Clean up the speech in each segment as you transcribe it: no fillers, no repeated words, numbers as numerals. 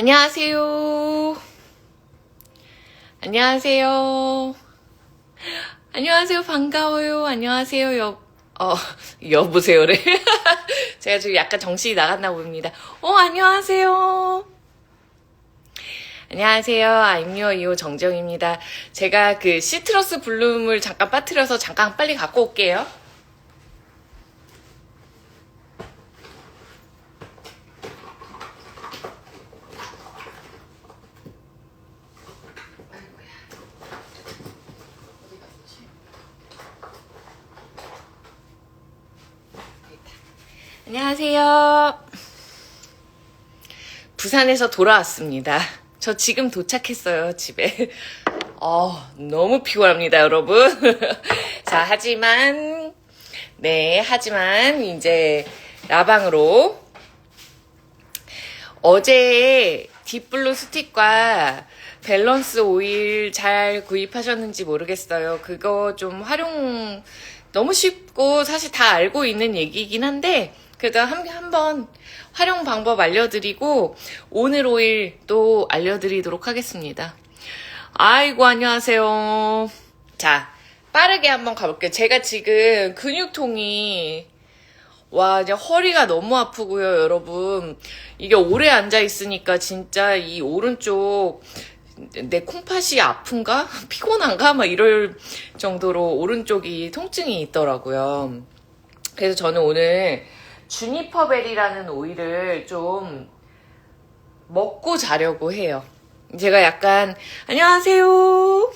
안녕하세요. 안녕하세요. 안녕하세요. 반가워요. 안녕하세요. 여보세요래. 제가 지금 약간 정신이 나갔나 봅니다. 안녕하세요. 안녕하세요. I'm your EO 정정입니다. 제가 그 시트러스 블룸을 잠깐 빠뜨려서 잠깐 빨리 갖고 올게요. 안녕하세요. 부산에서 돌아왔습니다. 저 지금 도착했어요, 집에. 너무 피곤합니다, 여러분. 자, 하지만 이제 라방으로 어제 딥블루 스틱과 밸런스 오일 잘 구입하셨는지 모르겠어요. 그거 좀 활용 너무 쉽고 사실 다 알고 있는 얘기이긴 한데 그래도 한번 활용 방법 알려드리고 오늘 오일 또 알려드리도록 하겠습니다. 아이고 안녕하세요. 자 빠르게 한번 가볼게요. 제가 지금 근육통이 이제 허리가 너무 아프고요, 여러분. 이게 오래 앉아있으니까 진짜 이 오른쪽 내 콩팥이 아픈가? 피곤한가? 막 이럴 정도로 오른쪽이 통증이 있더라고요. 그래서 저는 오늘 주니퍼벨이라는 오일을 좀 먹고 자려고 해요. 제가 약간 안녕하세요.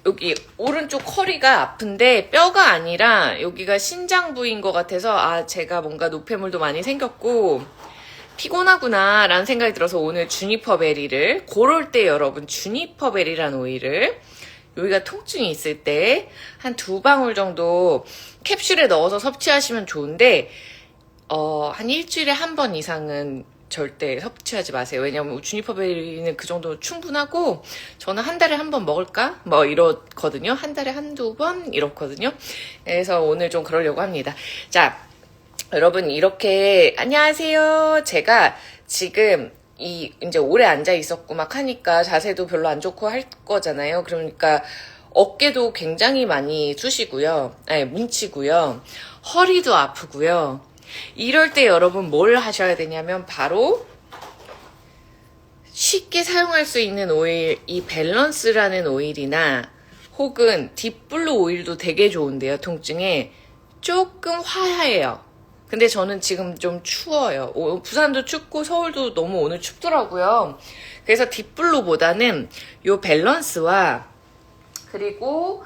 여기 오른쪽 허리가 아픈데 뼈가 아니라 여기가 신장 부위인 것 같아서 제가 뭔가 노폐물도 많이 생겼고 피곤하구나 라는 생각이 들어서 오늘 주니퍼베리를 그럴 때 여러분 주니퍼베리라는 오일을 여기가 통증이 있을 때 한 2방울 정도 캡슐에 넣어서 섭취하시면 좋은데 한 일주일에 한 번 이상은 절대 섭취하지 마세요. 왜냐면 주니퍼베리는 그 정도 충분하고 저는 한 달에 한 번 먹을까? 이렇거든요. 한 달에 한두 번 이렇거든요. 그래서 오늘 좀 그러려고 합니다. 자, 여러분 이렇게 안녕하세요. 제가 지금 이제 오래 앉아 있었고 막 하니까 자세도 별로 안 좋고 할 거잖아요. 그러니까 어깨도 굉장히 많이 쑤시고요. 뭉치고요. 허리도 아프고요. 이럴 때 여러분 뭘 하셔야 되냐면 바로 쉽게 사용할 수 있는 오일, 이 밸런스라는 오일이나 혹은 딥블루 오일도 되게 좋은데요. 통증에 조금 화해요. 근데 저는 지금 좀 추워요. 부산도 춥고 서울도 너무 오늘 춥더라고요. 그래서 딥블루보다는 요 밸런스와 그리고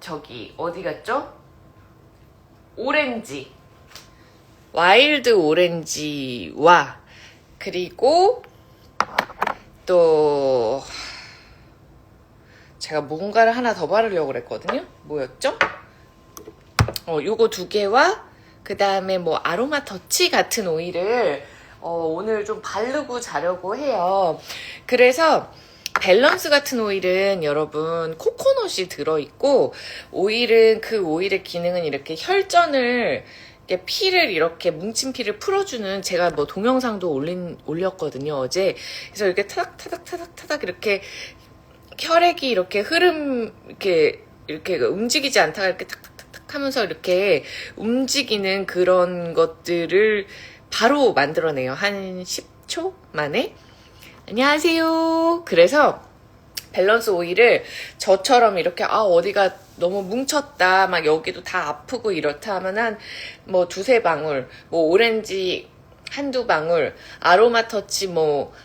저기 어디 갔죠? 오렌지, 와일드 오렌지와 그리고 또 제가 뭔가를 하나 더 바르려고 그랬거든요. 뭐였죠? 요거 2개와 그 다음에 아로마 터치 같은 오일을 오늘 좀 바르고 자려고 해요. 그래서 밸런스 같은 오일은 여러분 코코넛이 들어있고 그 오일의 기능은 이렇게 혈전을 피를 이렇게 뭉친 피를 풀어주는 제가 동영상도 올렸거든요 어제. 그래서 이렇게 타닥타닥 이렇게 혈액이 이렇게 이렇게 움직이지 않다가 이렇게 탁탁탁탁 하면서 이렇게 움직이는 그런 것들을 바로 만들어내요. 한 10초 만에. 안녕하세요. 그래서 밸런스 오일을 저처럼 이렇게 어디가 너무 뭉쳤다 막 여기도 다 아프고 이렇다 하면은 2-3방울 오렌지 한두 방울 아로마 터치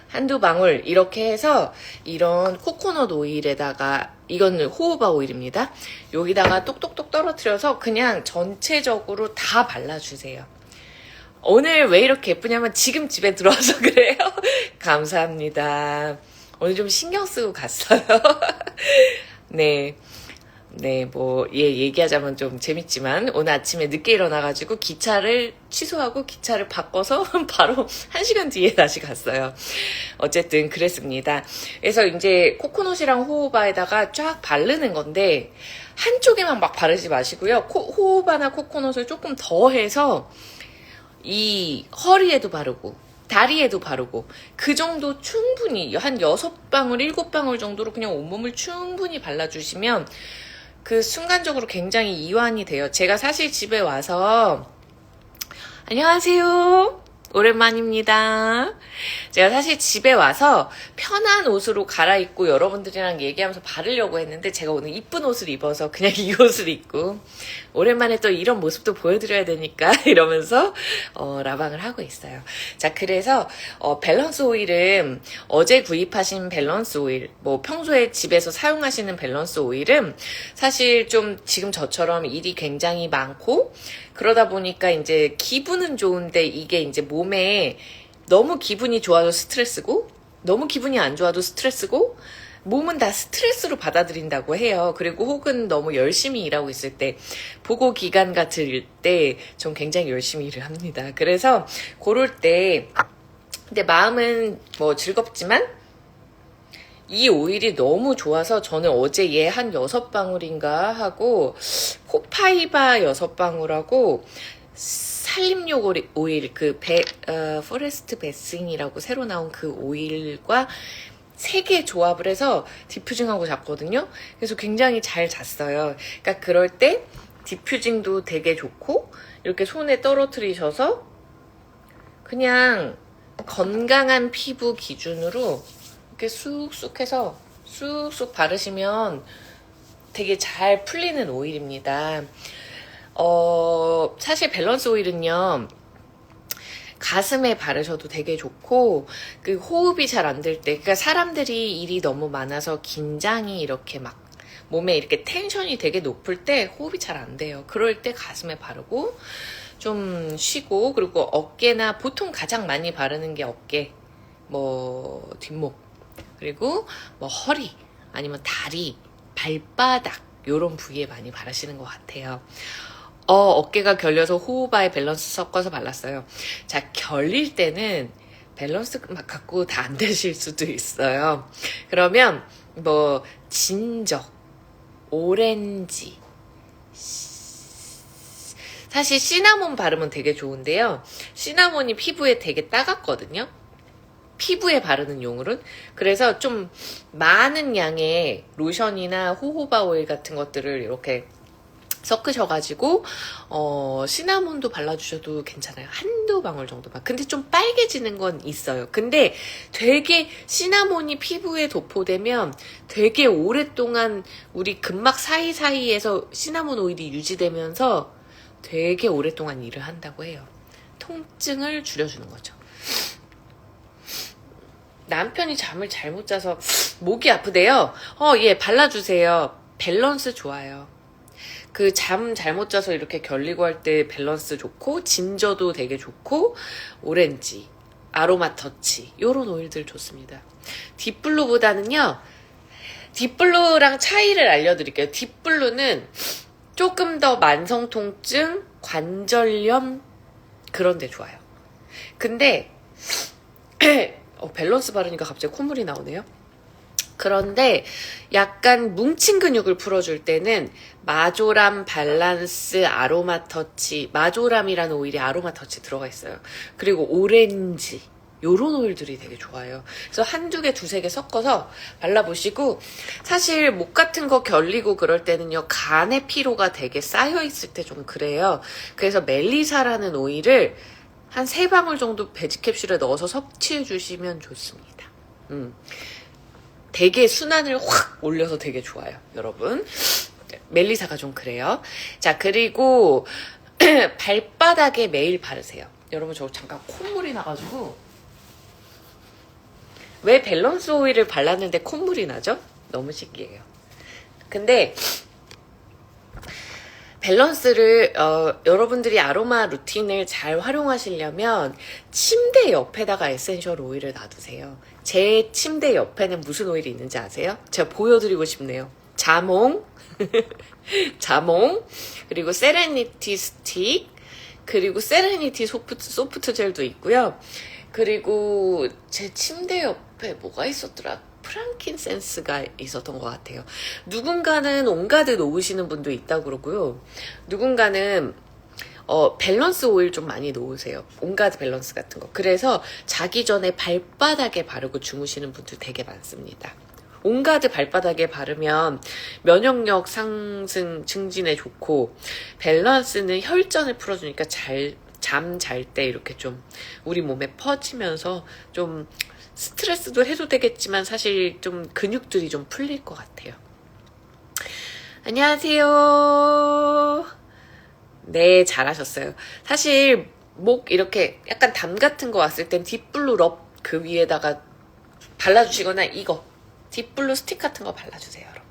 한두 방울 이렇게 해서 이런 코코넛 오일에다가 이건 호호바 오일입니다. 여기다가 똑똑똑 떨어뜨려서 그냥 전체적으로 다 발라주세요. 오늘 왜 이렇게 예쁘냐면 지금 집에 들어와서 그래요. 감사합니다. 오늘 좀 신경 쓰고 갔어요. 네. 얘기하자면 좀 재밌지만 오늘 아침에 늦게 일어나가지고 기차를 취소하고 기차를 바꿔서 바로 1시간 뒤에 다시 갔어요. 어쨌든 그랬습니다. 그래서 이제 코코넛이랑 호호바에다가 쫙 바르는 건데 한쪽에만 막 바르지 마시고요. 호호바나 코코넛을 조금 더 해서 이 허리에도 바르고 다리에도 바르고 그 정도 충분히 한 6방울 7방울 정도로 그냥 온몸을 충분히 발라주시면 그 순간적으로 굉장히 이완이 돼요. 제가 사실 집에 와서 안녕하세요. 오랜만입니다. 제가 사실 집에 와서 편한 옷으로 갈아입고 여러분들이랑 얘기하면서 바르려고 했는데 제가 오늘 이쁜 옷을 입어서 그냥 이 옷을 입고 오랜만에 또 이런 모습도 보여드려야 되니까 이러면서 라방을 하고 있어요. 자, 그래서 밸런스 오일은 어제 구입하신 밸런스 오일, 뭐 평소에 집에서 사용하시는 밸런스 오일은 사실 좀 지금 저처럼 일이 굉장히 많고 그러다 보니까 이제 기분은 좋은데 이게 이제 몸에 너무 기분이 좋아도 스트레스고 너무 기분이 안 좋아도 스트레스고 몸은 다 스트레스로 받아들인다고 해요. 그리고 혹은 너무 열심히 일하고 있을 때 보고 기간 같을 때 전 굉장히 열심히 일을 합니다. 그래서 그럴 때 근데 마음은 뭐 즐겁지만 이 오일이 너무 좋아서 저는 어제 얘 한 6방울인가 하고 호파이바 6방울하고 산림욕 오일 포레스트 베싱이라고 새로 나온 그 오일과 3개 조합을 해서 디퓨징하고 잤거든요. 그래서 굉장히 잘 잤어요. 그러니까 그럴 때 디퓨징도 되게 좋고 이렇게 손에 떨어뜨리셔서 그냥 건강한 피부 기준으로 이렇게 쑥쑥 해서 쑥쑥 바르시면 되게 잘 풀리는 오일입니다. 사실 밸런스 오일은요, 가슴에 바르셔도 되게 좋고, 그 호흡이 잘 안 될 때, 그러니까 사람들이 일이 너무 많아서 긴장이 이렇게 막 몸에 이렇게 텐션이 되게 높을 때 호흡이 잘 안 돼요. 그럴 때 가슴에 바르고, 좀 쉬고, 그리고 어깨나 보통 가장 많이 바르는 게 어깨, 뭐, 뒷목, 그리고 뭐 허리, 아니면 다리, 발바닥, 요런 부위에 많이 바르시는 것 같아요. 어깨가 결려서 호흡바에 밸런스 섞어서 발랐어요. 자, 결릴 때는 밸런스 막 갖고 다 안 되실 수도 있어요. 그러면 뭐 진저, 오렌지, 사실 시나몬 바르면 되게 좋은데요. 시나몬이 피부에 되게 따갑거든요. 피부에 바르는 용으로는. 그래서 좀 많은 양의 로션이나 호호바 오일 같은 것들을 이렇게 섞으셔가지고 시나몬도 발라주셔도 괜찮아요. 한두 방울 정도만. 근데 좀 빨개지는 건 있어요. 근데 되게 시나몬이 피부에 도포되면 되게 오랫동안 우리 근막 사이사이에서 시나몬 오일이 유지되면서 되게 오랫동안 일을 한다고 해요. 통증을 줄여주는 거죠. 남편이 잠을 잘못 자서 목이 아프대요. 예, 발라주세요. 밸런스 좋아요. 그 잠 잘못 자서 이렇게 결리고 할 때 밸런스 좋고, 진저도 되게 좋고, 오렌지, 아로마 터치, 요런 오일들 좋습니다. 딥블루보다는요, 딥블루랑 차이를 알려드릴게요. 딥블루는 조금 더 만성 통증, 관절염, 그런 데 좋아요. 근데, 밸런스 바르니까 갑자기 콧물이 나오네요. 그런데 약간 뭉친 근육을 풀어줄 때는 마조람 밸런스 아로마 터치, 마조람이라는 오일이 아로마 터치 들어가 있어요. 그리고 오렌지, 요런 오일들이 되게 좋아요. 그래서 한두 개, 두세 개 섞어서 발라보시고, 사실 목 같은 거 결리고 그럴 때는요, 간의 피로가 되게 쌓여있을 때 좀 그래요. 그래서 멜리사라는 오일을 한 3방울 정도 베지캡슐에 넣어서 섭취해 주시면 좋습니다. 되게 순환을 확 올려서 되게 좋아요, 여러분. 멜리사가 좀 그래요. 자, 그리고 발바닥에 매일 바르세요. 여러분, 저 잠깐 콧물이 나가지고 왜 밸런스 오일을 발랐는데 콧물이 나죠? 너무 신기해요. 근데 밸런스를 여러분들이 아로마 루틴을 잘 활용하시려면 침대 옆에다가 에센셜 오일을 놔두세요. 제 침대 옆에는 무슨 오일이 있는지 아세요? 제가 보여드리고 싶네요. 자몽, 자몽, 그리고 세레니티 스틱, 그리고 세레니티 소프트 젤도 있고요. 그리고 제 침대 옆에 뭐가 있었더라? 프랑킨센스가 있었던 것 같아요. 누군가는 온가드 놓으시는 분도 있다고 그러고요. 누군가는 밸런스 오일 좀 많이 놓으세요. 온가드 밸런스 같은 거. 그래서 자기 전에 발바닥에 바르고 주무시는 분들 되게 많습니다. 온가드 발바닥에 바르면 면역력 상승 증진에 좋고, 밸런스는 혈전을 풀어주니까 잠 잘 때 이렇게 좀 우리 몸에 퍼지면서 좀 스트레스도 해소되겠지만 사실 좀 근육들이 좀 풀릴 것 같아요. 안녕하세요. 네, 잘하셨어요. 사실 목 이렇게 약간 담 같은 거 왔을 땐 딥블루 럽 그 위에다가 발라주시거나 이거 딥블루 스틱 같은 거 발라주세요, 여러분.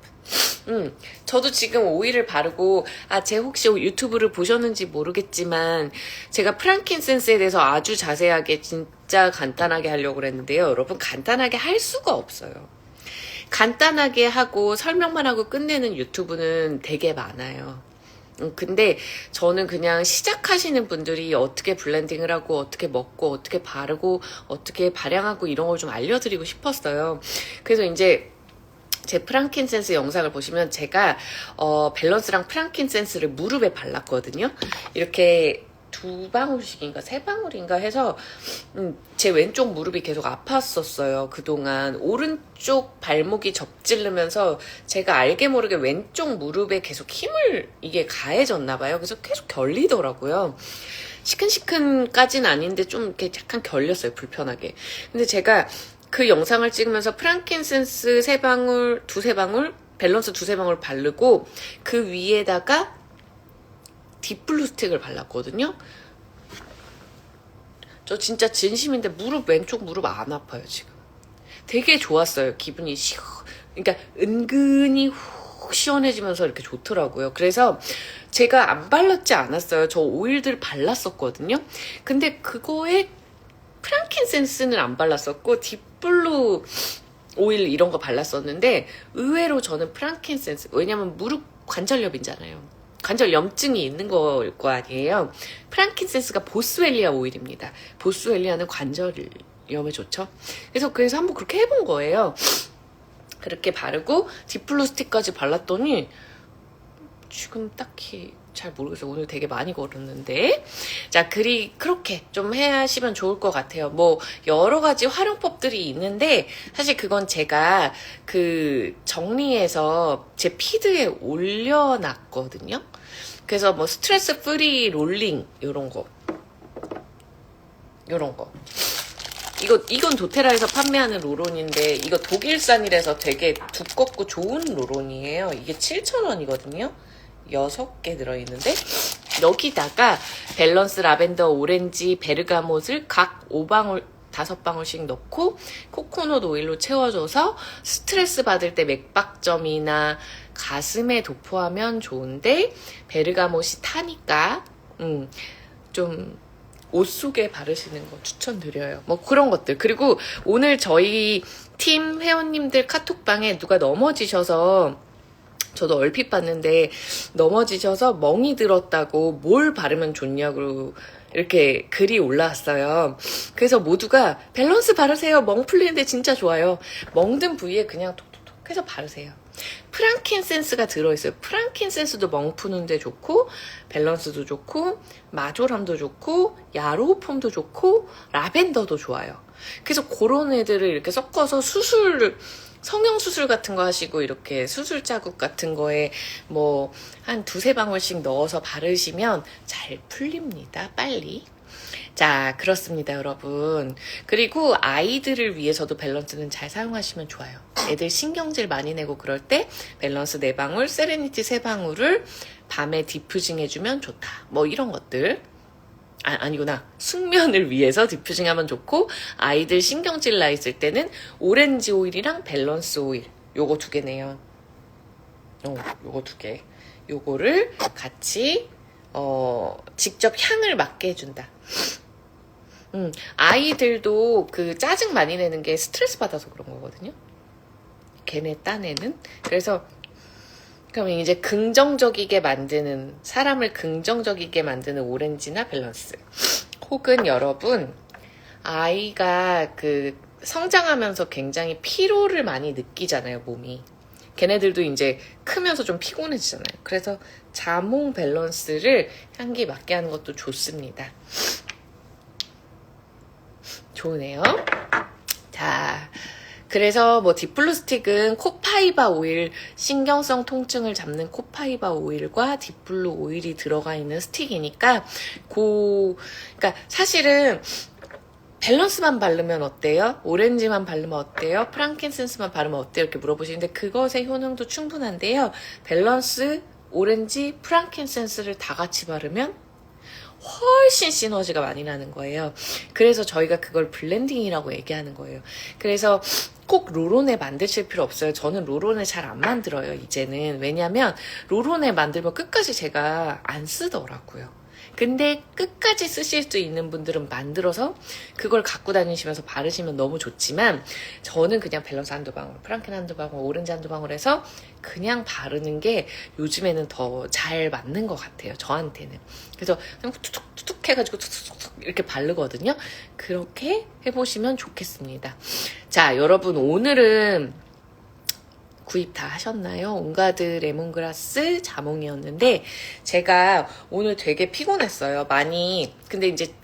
저도 지금 오일을 바르고, 제 혹시 유튜브를 보셨는지 모르겠지만, 제가 프랑킨센스에 대해서 아주 자세하게, 진짜 간단하게 하려고 그랬는데요. 여러분, 간단하게 할 수가 없어요. 간단하게 하고 설명만 하고 끝내는 유튜브는 되게 많아요. 근데 저는 그냥 시작하시는 분들이 어떻게 블렌딩을 하고, 어떻게 먹고, 어떻게 바르고, 어떻게 발향하고 이런 걸 좀 알려드리고 싶었어요. 그래서 이제, 제 프랑킨센스 영상을 보시면 제가 밸런스랑 프랑킨센스를 무릎에 발랐거든요. 이렇게 2방울씩인가 3방울인가 해서 제 왼쪽 무릎이 계속 아팠었어요. 그동안 오른쪽 발목이 접질르면서 제가 알게 모르게 왼쪽 무릎에 계속 힘을 이게 가해졌나 봐요. 그래서 계속 결리더라고요. 시큰시큰까지는 아닌데 좀 이렇게 약간 결렸어요. 불편하게. 근데 제가 그 영상을 찍으면서 프랑킨센스 3방울, 2-3방울, 밸런스 2-3방울 바르고 그 위에다가 딥블루 스틱을 발랐거든요. 저 진짜 진심인데 왼쪽 무릎 안 아파요, 지금. 되게 좋았어요. 기분이 그러니까 은근히 훅 시원해지면서 이렇게 좋더라고요. 그래서 제가 안 발랐지 않았어요. 저 오일들 발랐었거든요. 근데 그거에 프랑킨센스는 안 발랐었고 딥블루 오일 이런 거 발랐었는데 의외로 저는 프랑킨센스, 왜냐면 무릎 관절염이잖아요. 관절염증이 있는 걸 거 아니에요. 프랑킨센스가 보스웰리아 오일입니다. 보스웰리아는 관절염에 좋죠. 그래서 한번 그렇게 해본 거예요. 그렇게 바르고 딥블루 스틱까지 발랐더니 지금 딱히 잘 모르겠어요. 오늘 되게 많이 걸었는데. 자, 그렇게 좀 하시면 좋을 것 같아요. 뭐, 여러 가지 활용법들이 있는데, 사실 그건 제가 정리해서 제 피드에 올려놨거든요. 그래서 뭐, 스트레스 프리 롤링, 요런 거. 이건 도테라에서 판매하는 롤온인데, 이거 독일산이라서 되게 두껍고 좋은 롤온이에요. 이게 7,000원이거든요. 6개 들어있는데 여기다가 밸런스 라벤더 오렌지 베르가못을 각 5방울 5방울씩 넣고 코코넛 오일로 채워줘서 스트레스 받을 때 맥박점이나 가슴에 도포하면 좋은데 베르가못이 타니까 좀 옷 속에 바르시는 거 추천드려요. 뭐 그런 것들. 그리고 오늘 저희 팀 회원님들 카톡방에 누가 넘어지셔서 저도 얼핏 봤는데 넘어지셔서 멍이 들었다고 뭘 바르면 좋냐고 이렇게 글이 올라왔어요. 그래서 모두가 밸런스 바르세요. 멍 풀리는데 진짜 좋아요. 멍든 부위에 그냥 톡톡톡 해서 바르세요. 프랑킨센스가 들어있어요. 프랑킨센스도 멍 푸는데 좋고 밸런스도 좋고 마조람도 좋고 야로폼도 좋고 라벤더도 좋아요. 그래서 그런 애들을 이렇게 섞어서 성형수술 같은 거 하시고 이렇게 수술 자국 같은 거에 뭐 한 2-3방울씩 넣어서 바르시면 잘 풀립니다. 빨리. 자, 그렇습니다, 여러분. 그리고 아이들을 위해서도 밸런스는 잘 사용하시면 좋아요. 애들 신경질 많이 내고 그럴 때 밸런스 4방울, 세레니티 3방울을 밤에 디퓨징 해주면 좋다. 뭐 이런 것들. 아니구나. 숙면을 위해서 디퓨징 하면 좋고, 아이들 신경질 나 있을 때는 오렌지 오일이랑 밸런스 오일. 요거 2개네요. 요거 2개. 요거를 같이, 직접 향을 맡게 해준다. 아이들도 짜증 많이 내는 게 스트레스 받아서 그런 거거든요. 걔네 딴에는. 그래서, 그럼 이제 사람을 긍정적이게 만드는 오렌지나 밸런스. 혹은 여러분, 아이가 성장하면서 굉장히 피로를 많이 느끼잖아요, 몸이. 걔네들도 이제 크면서 좀 피곤해지잖아요. 그래서 자몽 밸런스를 향기 맡게 하는 것도 좋습니다. 좋으네요. 자, 그래서 뭐 딥블루 스틱은 코파이바 오일, 신경성 통증을 잡는 코파이바 오일과 딥블루 오일이 들어가 있는 스틱이니까 그러니까 사실은 밸런스만 바르면 어때요? 오렌지만 바르면 어때요? 프랑킨센스만 바르면 어때요? 이렇게 물어보시는데 그것의 효능도 충분한데요. 밸런스, 오렌지, 프랑킨센스를 다 같이 바르면 훨씬 시너지가 많이 나는 거예요. 그래서 저희가 그걸 블렌딩이라고 얘기하는 거예요. 그래서 꼭 롤온에 만드실 필요 없어요. 저는 롤온을 잘 안 만들어요, 이제는. 왜냐면 롤온에 만들면 끝까지 제가 안 쓰더라고요. 근데 끝까지 쓰실 수 있는 분들은 만들어서 그걸 갖고 다니시면서 바르시면 너무 좋지만 저는 그냥 밸런스 한두 방울, 프랑켄 한두 방울, 오렌지 한두 방울 해서 그냥 바르는 게 요즘에는 더 잘 맞는 것 같아요. 저한테는. 그래서 그냥 툭툭툭 해가지고 툭툭툭 이렇게 바르거든요. 그렇게 해보시면 좋겠습니다. 자, 여러분 오늘은 구입 다 하셨나요? 온가드 레몬그라스 자몽이었는데 제가 오늘 되게 피곤했어요. 많이. 근데 이제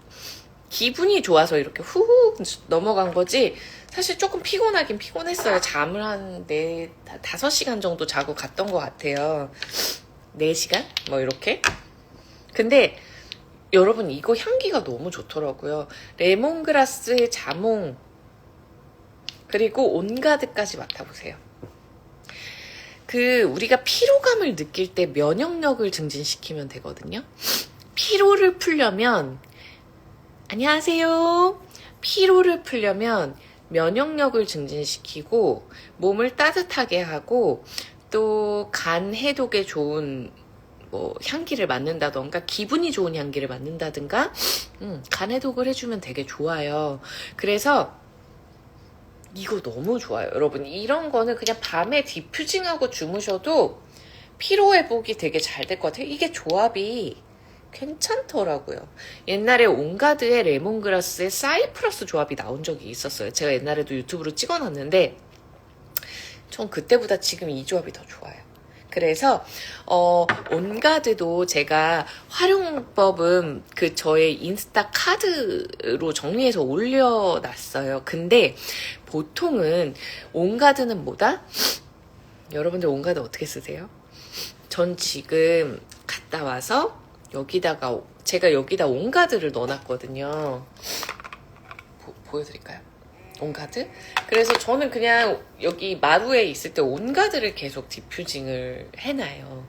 기분이 좋아서 이렇게 후후 넘어간 거지 사실 조금 피곤하긴 피곤했어요. 잠을 한 5시간 정도 자고 갔던 것 같아요. 4시간? 뭐 이렇게. 근데 여러분 이거 향기가 너무 좋더라고요. 레몬그라스 자몽 그리고 온가드까지 맡아보세요. 우리가 피로감을 느낄 때 면역력을 증진시키면 되거든요. 피로를 풀려면, 안녕하세요. 피로를 풀려면 면역력을 증진시키고, 몸을 따뜻하게 하고, 또 간 해독에 좋은 뭐 향기를 맡는다던가, 기분이 좋은 향기를 맡는다든가, 간 해독을 해주면 되게 좋아요. 그래서 이거 너무 좋아요. 여러분 이런 거는 그냥 밤에 디퓨징하고 주무셔도 피로회복이 되게 잘 될 것 같아요. 이게 조합이 괜찮더라고요. 옛날에 온가드의 레몬그라스의 사이프러스 조합이 나온 적이 있었어요. 제가 옛날에도 유튜브로 찍어놨는데 전 그때보다 지금 이 조합이 더 좋아요. 그래서 온가드도 제가 활용법은 저의 인스타 카드로 정리해서 올려놨어요. 근데 보통은 온가드는 뭐다? 여러분들 온가드 어떻게 쓰세요? 전 지금 갔다 와서 제가 여기다 온가드를 넣어놨거든요. 보여드릴까요? 온가드? 그래서 저는 그냥 여기 마루에 있을 때 온가드를 계속 디퓨징을 해놔요.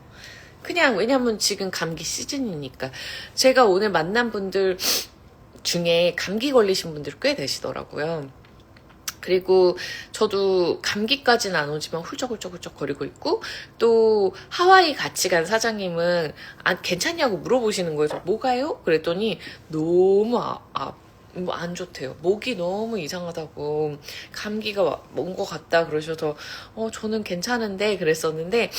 그냥 왜냐면 지금 감기 시즌이니까. 제가 오늘 만난 분들 중에 감기 걸리신 분들이 꽤 되시더라고요. 그리고 저도 감기까지는 안 오지만 훌쩍훌쩍 거리고 있고 또 하와이 같이 간 사장님은 괜찮냐고 물어보시는 거예요. 뭐가요? 그랬더니 너무 안 좋대요. 목이 너무 이상하다고 감기가 온 것 같다 그러셔서 저는 괜찮은데 그랬었는데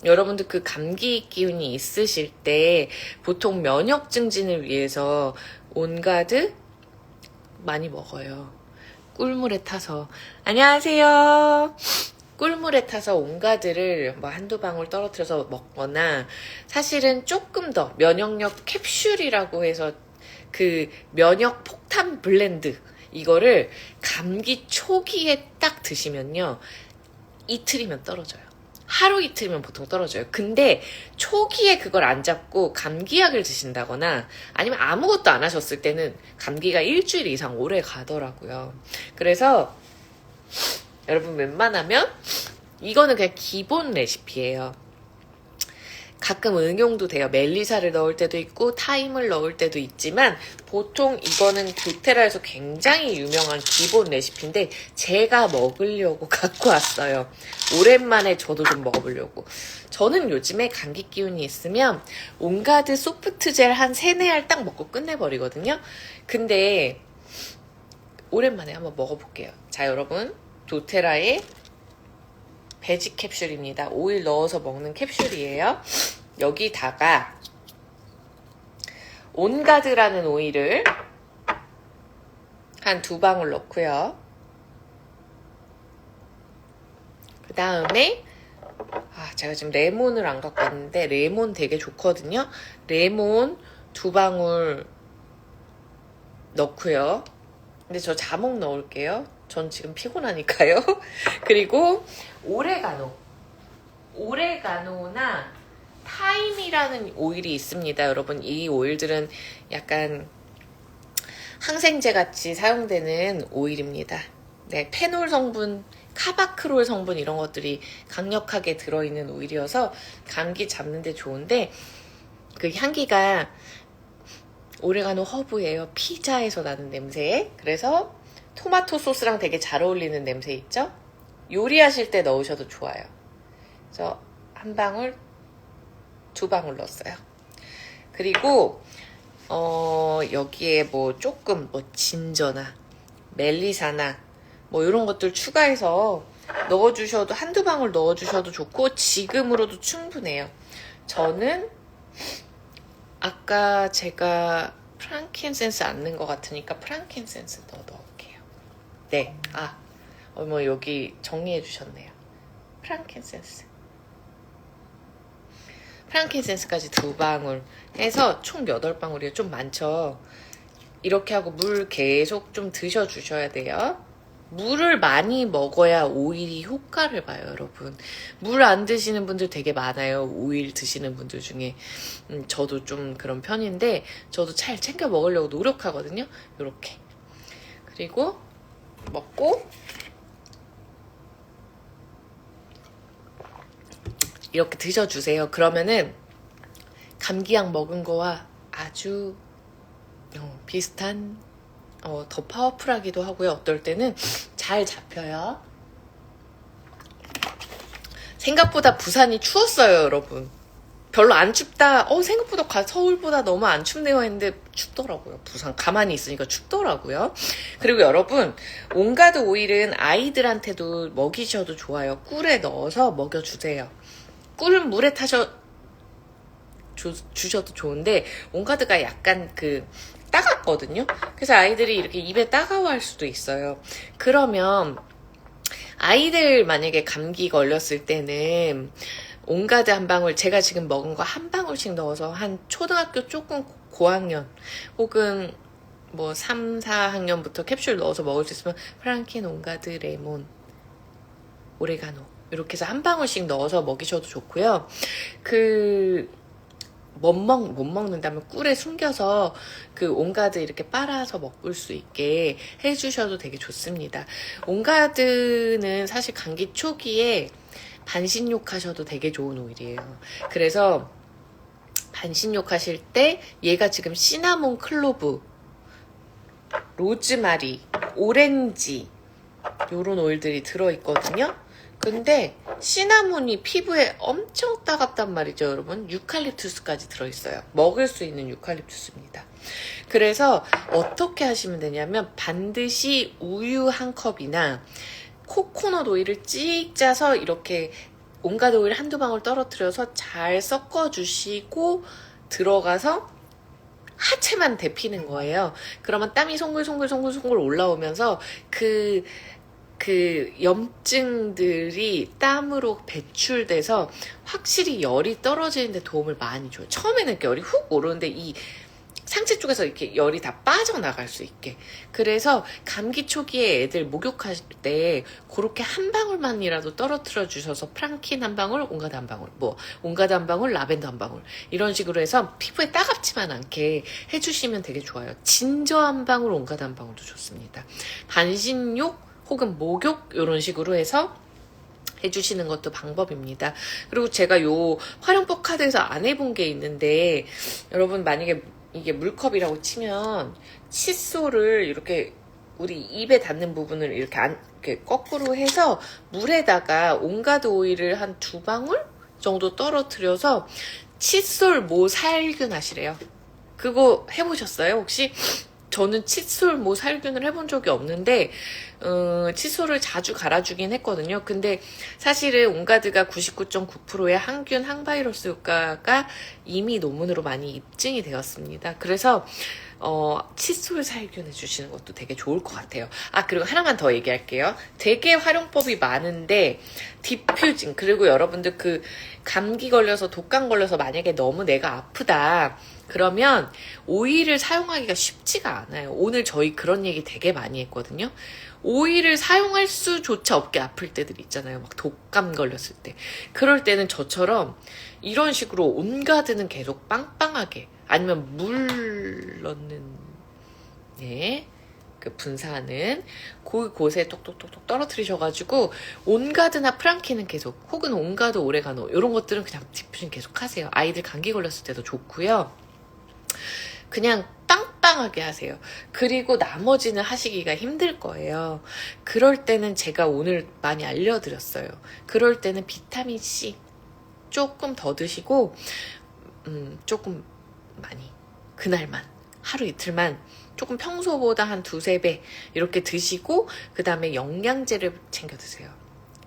여러분들 그 감기 기운이 있으실 때 보통 면역 증진을 위해서 온가드 많이 먹어요. 꿀물에 타서. 안녕하세요. 꿀물에 타서 온가드를 뭐 한두 방울 떨어뜨려서 먹거나 사실은 조금 더 면역력 캡슐이라고 해서 면역 폭탄 블렌드 이거를 감기 초기에 딱 드시면요 이틀이면 떨어져요. 하루 이틀이면 보통 떨어져요. 근데 초기에 그걸 안 잡고 감기약을 드신다거나 아니면 아무것도 안 하셨을 때는 감기가 일주일 이상 오래 가더라고요. 그래서 여러분 웬만하면 이거는 그냥 기본 레시피예요. 가끔 응용도 돼요. 멜리사를 넣을 때도 있고 타임을 넣을 때도 있지만 보통 이거는 도테라에서 굉장히 유명한 기본 레시피인데 제가 먹으려고 갖고 왔어요. 오랜만에 저도 좀 먹어보려고. 저는 요즘에 감기 기운이 있으면 온가드 소프트 젤 한 3-4알 딱 먹고 끝내버리거든요. 근데 오랜만에 한번 먹어볼게요. 자, 여러분 도테라의 베지 캡슐입니다. 오일 넣어서 먹는 캡슐이에요. 여기다가 온가드라는 오일을 한 2방울 넣고요. 그 다음에 제가 지금 레몬을 안 갖고 왔는데 레몬 되게 좋거든요. 레몬 2방울 넣고요. 근데 저 자몽 넣을게요. 전 지금 피곤하니까요. 그리고 오레가노나 타임이라는 오일이 있습니다. 여러분, 이 오일들은 약간 항생제 같이 사용되는 오일입니다. 네, 페놀 성분, 카바크롤 성분 이런 것들이 강력하게 들어있는 오일이어서 감기 잡는데 좋은데 그 향기가 오레가노 허브예요. 피자에서 나는 냄새. 그래서 토마토 소스랑 되게 잘 어울리는 냄새 있죠? 요리하실 때 넣으셔도 좋아요. 그래서 1방울, 2방울 넣었어요. 그리고 여기에 뭐 조금 진저나 멜리사나 이런 것들 추가해서 넣어주셔도 한두 방울 넣어주셔도 좋고 지금으로도 충분해요. 저는 아까 제가 프랑킨센스 안 넣은 것 같으니까 프랑킨센스 넣을게요. 네, 여기 정리해 주셨네요. 프랑킨센스까지 2방울 해서 총 8방울이에요. 좀 많죠? 이렇게 하고 물 계속 좀 드셔주셔야 돼요. 물을 많이 먹어야 오일이 효과를 봐요, 여러분. 물 안 드시는 분들 되게 많아요. 오일 드시는 분들 중에. 저도 좀 그런 편인데 저도 잘 챙겨 먹으려고 노력하거든요. 요렇게. 그리고 먹고 이렇게 드셔주세요. 그러면은 감기약 먹은 거와 아주 비슷한 더 파워풀하기도 하고요. 어떨 때는 잘 잡혀요. 생각보다 부산이 추웠어요, 여러분. 별로 안 춥다. 생각보다 서울보다 너무 안 춥네요 했는데 춥더라고요. 부산 가만히 있으니까 춥더라고요. 그리고 여러분, 온가드 오일은 아이들한테도 먹이셔도 좋아요. 꿀에 넣어서 먹여주세요. 꿀은 물에 주셔도 좋은데 온가드가 약간 따갑거든요. 그래서 아이들이 이렇게 입에 따가워할 수도 있어요. 그러면 아이들 만약에 감기 걸렸을 때는 온가드 1방울, 제가 지금 먹은 거 1방울씩 넣어서 한 초등학교 조금 고학년 혹은 3, 4학년부터 캡슐 넣어서 먹을 수 있으면 프랑킨, 온가드, 레몬, 오레가노 이렇게 해서 1방울씩 넣어서 먹이셔도 좋고요. 못 먹는다면 꿀에 숨겨서 온가드 이렇게 빨아서 먹을 수 있게 해주셔도 되게 좋습니다. 온가드는 사실 감기 초기에 반신욕 하셔도 되게 좋은 오일이에요. 그래서 반신욕 하실 때 얘가 지금 시나몬, 클로브, 로즈마리, 오렌지 요런 오일들이 들어있거든요. 근데 시나몬이 피부에 엄청 따갑단 말이죠, 여러분. 유칼립투스까지 들어있어요. 먹을 수 있는 유칼립투스입니다. 그래서 어떻게 하시면 되냐면 반드시 우유 1컵이나 코코넛 오일을 찍 짜서 이렇게 온가드 오일 1-2방울 떨어뜨려서 잘 섞어주시고 들어가서 하체만 데피는 거예요. 그러면 땀이 송글송글 올라오면서 그 염증들이 땀으로 배출돼서 확실히 열이 떨어지는데 도움을 많이 줘요. 처음에는 열이 훅 오르는데 이 상체 쪽에서 이렇게 열이 다 빠져나갈 수 있게. 그래서 감기 초기에 애들 목욕하실 때 그렇게 1방울만이라도 떨어뜨려 주셔서 프랑킨 1방울, 온가드 1방울, 온가드 1방울, 라벤더 1방울 이런 식으로 해서 피부에 따갑지만 않게 해주시면 되게 좋아요. 진저 1방울, 온가드 1방울도 좋습니다. 반신욕 혹은 목욕 이런 식으로 해서 해주시는 것도 방법입니다. 그리고 제가 요 활용법 카드에서 안 해본 게 있는데 여러분 만약에 이게 물컵이라고 치면 칫솔을 이렇게 우리 입에 닿는 부분을 이렇게 거꾸로 해서 물에다가 온가드 오일을 한 2방울 정도 떨어뜨려서 칫솔 모 살균 하시래요. 그거 해보셨어요 혹시? 저는 칫솔 살균을 해본 적이 없는데 칫솔을 자주 갈아주긴 했거든요. 근데 사실은 온가드가 99.9%의 항균, 항바이러스 효과가 이미 논문으로 많이 입증이 되었습니다. 그래서 칫솔 살균해 주시는 것도 되게 좋을 것 같아요. 아, 그리고 하나만 더 얘기할게요. 되게 활용법이 많은데, 디퓨징, 그리고 여러분들 그 감기 걸려서 독감 걸려서 만약에 너무 내가 아프다. 그러면 오일을 사용하기가 쉽지가 않아요. 오늘 저희 그런 얘기 되게 많이 했거든요. 오일을 사용할 수조차 없게 아플 때들 있잖아요. 막 독감 걸렸을 때. 그럴 때는 저처럼 이런 식으로 온가드는 계속 빵빵하게, 아니면 물 넣는, 네, 그 분사하는 곳에 똑똑똑똑 떨어뜨리셔가지고 온가드나 프랑키는 계속, 혹은 온가드 오레가노 이런 것들은 그냥 디퓨징 계속 하세요. 아이들 감기 걸렸을 때도 좋고요. 그냥 빵빵하게 하세요. 그리고 나머지는 하시기가 힘들 거예요. 그럴 때는 제가 오늘 많이 알려드렸어요. 그럴 때는 비타민C 조금 더 드시고, 조금 많이, 그날만, 하루 이틀만 조금 평소보다 한 2~3배 이렇게 드시고, 그 다음에 영양제를 챙겨 드세요.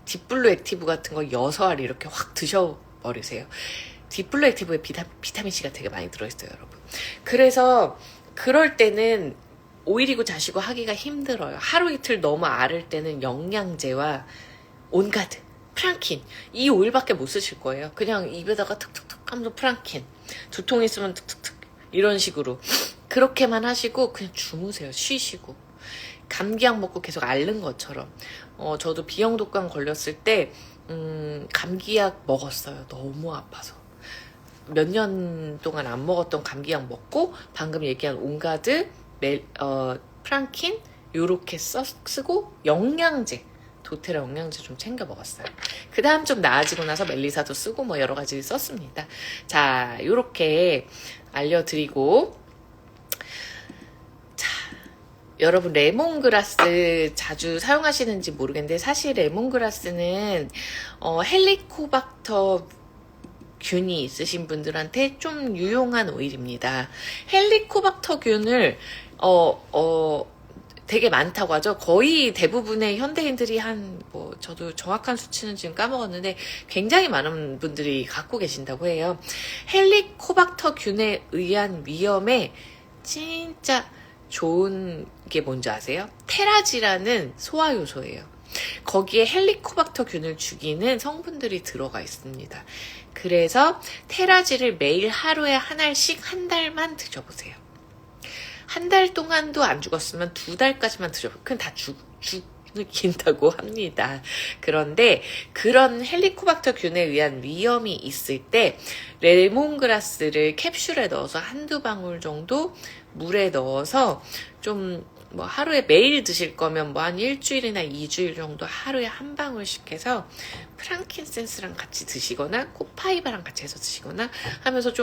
딥블루 액티브 같은 거 6알 이렇게 확 드셔버리세요. 딥블루 액티브에 비타민C가 되게 많이 들어있어요, 여러분. 그래서 그럴 때는 오일이고 자시고 하기가 힘들어요. 하루 이틀 너무 앓을 때는 영양제와 온가드, 프랑킨, 이 오일밖에 못 쓰실 거예요. 그냥 입에다가 툭툭툭 하면서 프랑킨, 두통 있으면 툭툭툭 이런 식으로 그렇게만 하시고 그냥 주무세요. 쉬시고. 감기약 먹고 계속 앓는 것처럼. 저도 비형독감 걸렸을 때 감기약 먹었어요. 너무 아파서. 몇 년 동안 안 먹었던 감기약 먹고 방금 얘기한 온가드, 프랑킨 요렇게 쓰고 영양제, 도테라 영양제 좀 챙겨 먹었어요. 그 다음 좀 나아지고 나서 멜리사도 쓰고 뭐 여러 가지 썼습니다. 자, 요렇게 알려드리고, 자, 여러분 레몬그라스 자주 사용하시는지 모르겠는데 사실 레몬그라스는 헬리코박터 균이 있으신 분들한테 좀 유용한 오일입니다. 헬리코박터균을 되게 많다고 하죠. 거의 대부분의 현대인들이 저도 정확한 수치는 지금 까먹었는데 굉장히 많은 분들이 갖고 계신다고 해요. 헬리코박터균에 의한 위험에 진짜 좋은 게 뭔지 아세요? 테라지라는 소화효소예요. 거기에 헬리코박터균을 죽이는 성분들이 들어가 있습니다. 그래서 테라지를 매일 하루에 한 알씩 한 달만 드셔보세요. 한 달 동안도 안 죽었으면 2달까지만 드셔보세요. 그건 다 죽는다고 합니다. 그런데 그런 헬리코박터균에 의한 위험이 있을 때 레몬그라스를 캡슐에 넣어서 한두 방울 정도 물에 넣어서 좀 하루에 매일 드실 거면 한 일주일이나 2주일 정도 하루에 한 방울씩 해서 프랑킨센스랑 같이 드시거나 코파이바랑 같이 해서 드시거나 하면서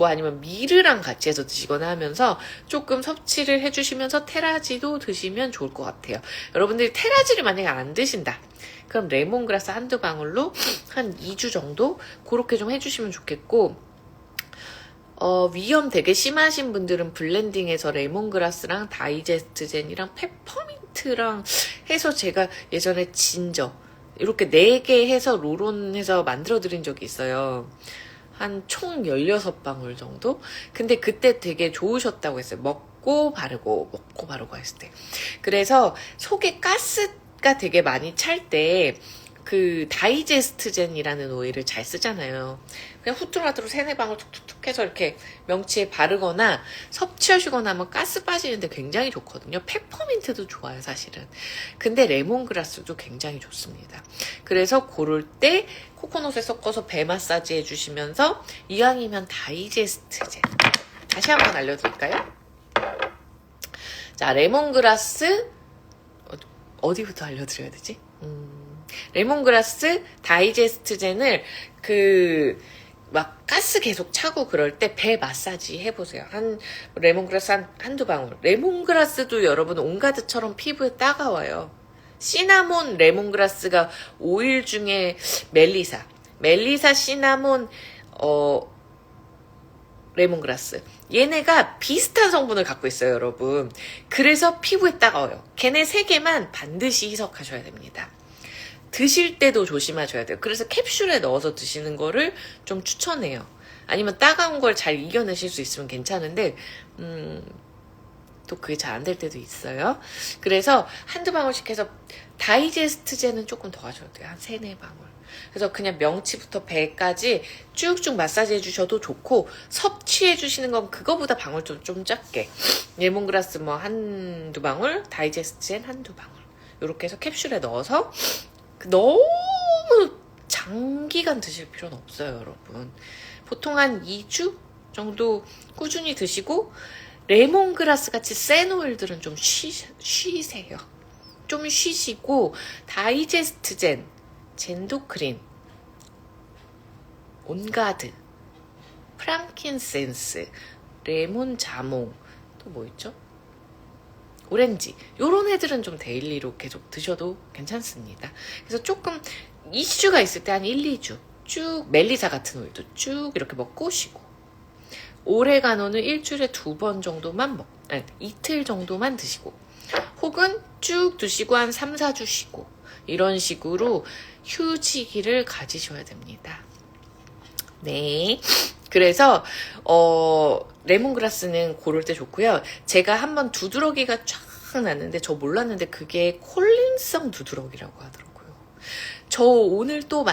아니면 미르랑 같이 해서 드시거나 하면서 조금 섭취를 해주시면서 테라지도 드시면 좋을 것 같아요. 여러분들이 테라지를 만약에 안 드신다. 그럼 레몬그라스 한두 방울로 한 2주 정도 그렇게 좀 해주시면 좋겠고, 위험 되게 심하신 분들은 블렌딩해서 레몬그라스랑 다이제스트젠이랑 페퍼민트랑 해서 제가 예전에 진저 이렇게 4개 해서 롤온해서 만들어 드린 적이 있어요. 한 총 16방울 정도? 근데 그때 되게 좋으셨다고 했어요. 먹고 바르고 했을 때. 그래서 속에 가스가 되게 많이 찰 때 그 다이제스트젠이라는 오일을 잘 쓰잖아요. 그냥 후뚜라뚜로 3~4방울 툭툭툭 해서 이렇게 명치에 바르거나 섭취하시거나 하면 가스 빠지는데 굉장히 좋거든요. 페퍼민트도 좋아요, 사실은. 근데 레몬그라스도 굉장히 좋습니다. 그래서 고를 때 코코넛에 섞어서 배 마사지 해주시면서 이왕이면 다이제스트젠 다시 한번 알려드릴까요? 자, 레몬그라스 어디부터 알려드려야 되지? 레몬그라스 다이제스트젠을 가스 계속 차고 그럴 때 배 마사지 해보세요. 레몬그라스 한두 방울. 레몬그라스도 여러분 온가드처럼 피부에 따가워요. 시나몬 레몬그라스가 오일 중에 멜리사 시나몬 레몬그라스. 얘네가 비슷한 성분을 갖고 있어요, 여러분. 그래서 피부에 따가워요. 걔네 3개만 반드시 희석하셔야 됩니다. 드실 때도 조심하셔야 돼요. 그래서 캡슐에 넣어서 드시는 거를 좀 추천해요. 아니면 따가운 걸 잘 이겨내실 수 있으면 괜찮은데 또 그게 잘 안 될 때도 있어요. 그래서 한두 방울씩 해서 다이제스트제는 조금 더 하셔도 돼요. 한 3, 4방울. 그래서 그냥 명치부터 배까지 쭉쭉 마사지 해주셔도 좋고, 섭취해주시는 건 그거보다 방울 좀 작게. 레몬그라스 뭐 한두 방울, 다이제스트젠 한두 방울. 이렇게 해서 캡슐에 넣어서 너무 장기간 드실 필요는 없어요, 여러분. 보통 한 2주 정도 꾸준히 드시고, 레몬그라스 같이 센 오일들은 좀 쉬세요. 좀 쉬시고, 다이제스트젠, 젠도크린, 온가드, 프랑킨센스, 레몬 자몽, 또 뭐 있죠? 오렌지. 요런 애들은 좀 데일리로 계속 드셔도 괜찮습니다. 그래서 조금 이슈가 있을 때 한 1, 2주 쭉 멜리사 같은 오일도 쭉 이렇게 먹고 쉬고, 오레가노는 일주일에 2번 정도만 이틀 정도만 드시고, 혹은 쭉 드시고 한 3, 4주 쉬고, 이런 식으로 휴지기를 가지셔야 됩니다. 네. 그래서 레몬그라스는 고를 때 좋고요. 제가 한번 두드러기가 쫙 났는데 저 몰랐는데 그게 콜린성 두드러기라고 하더라고요. 저 오늘 또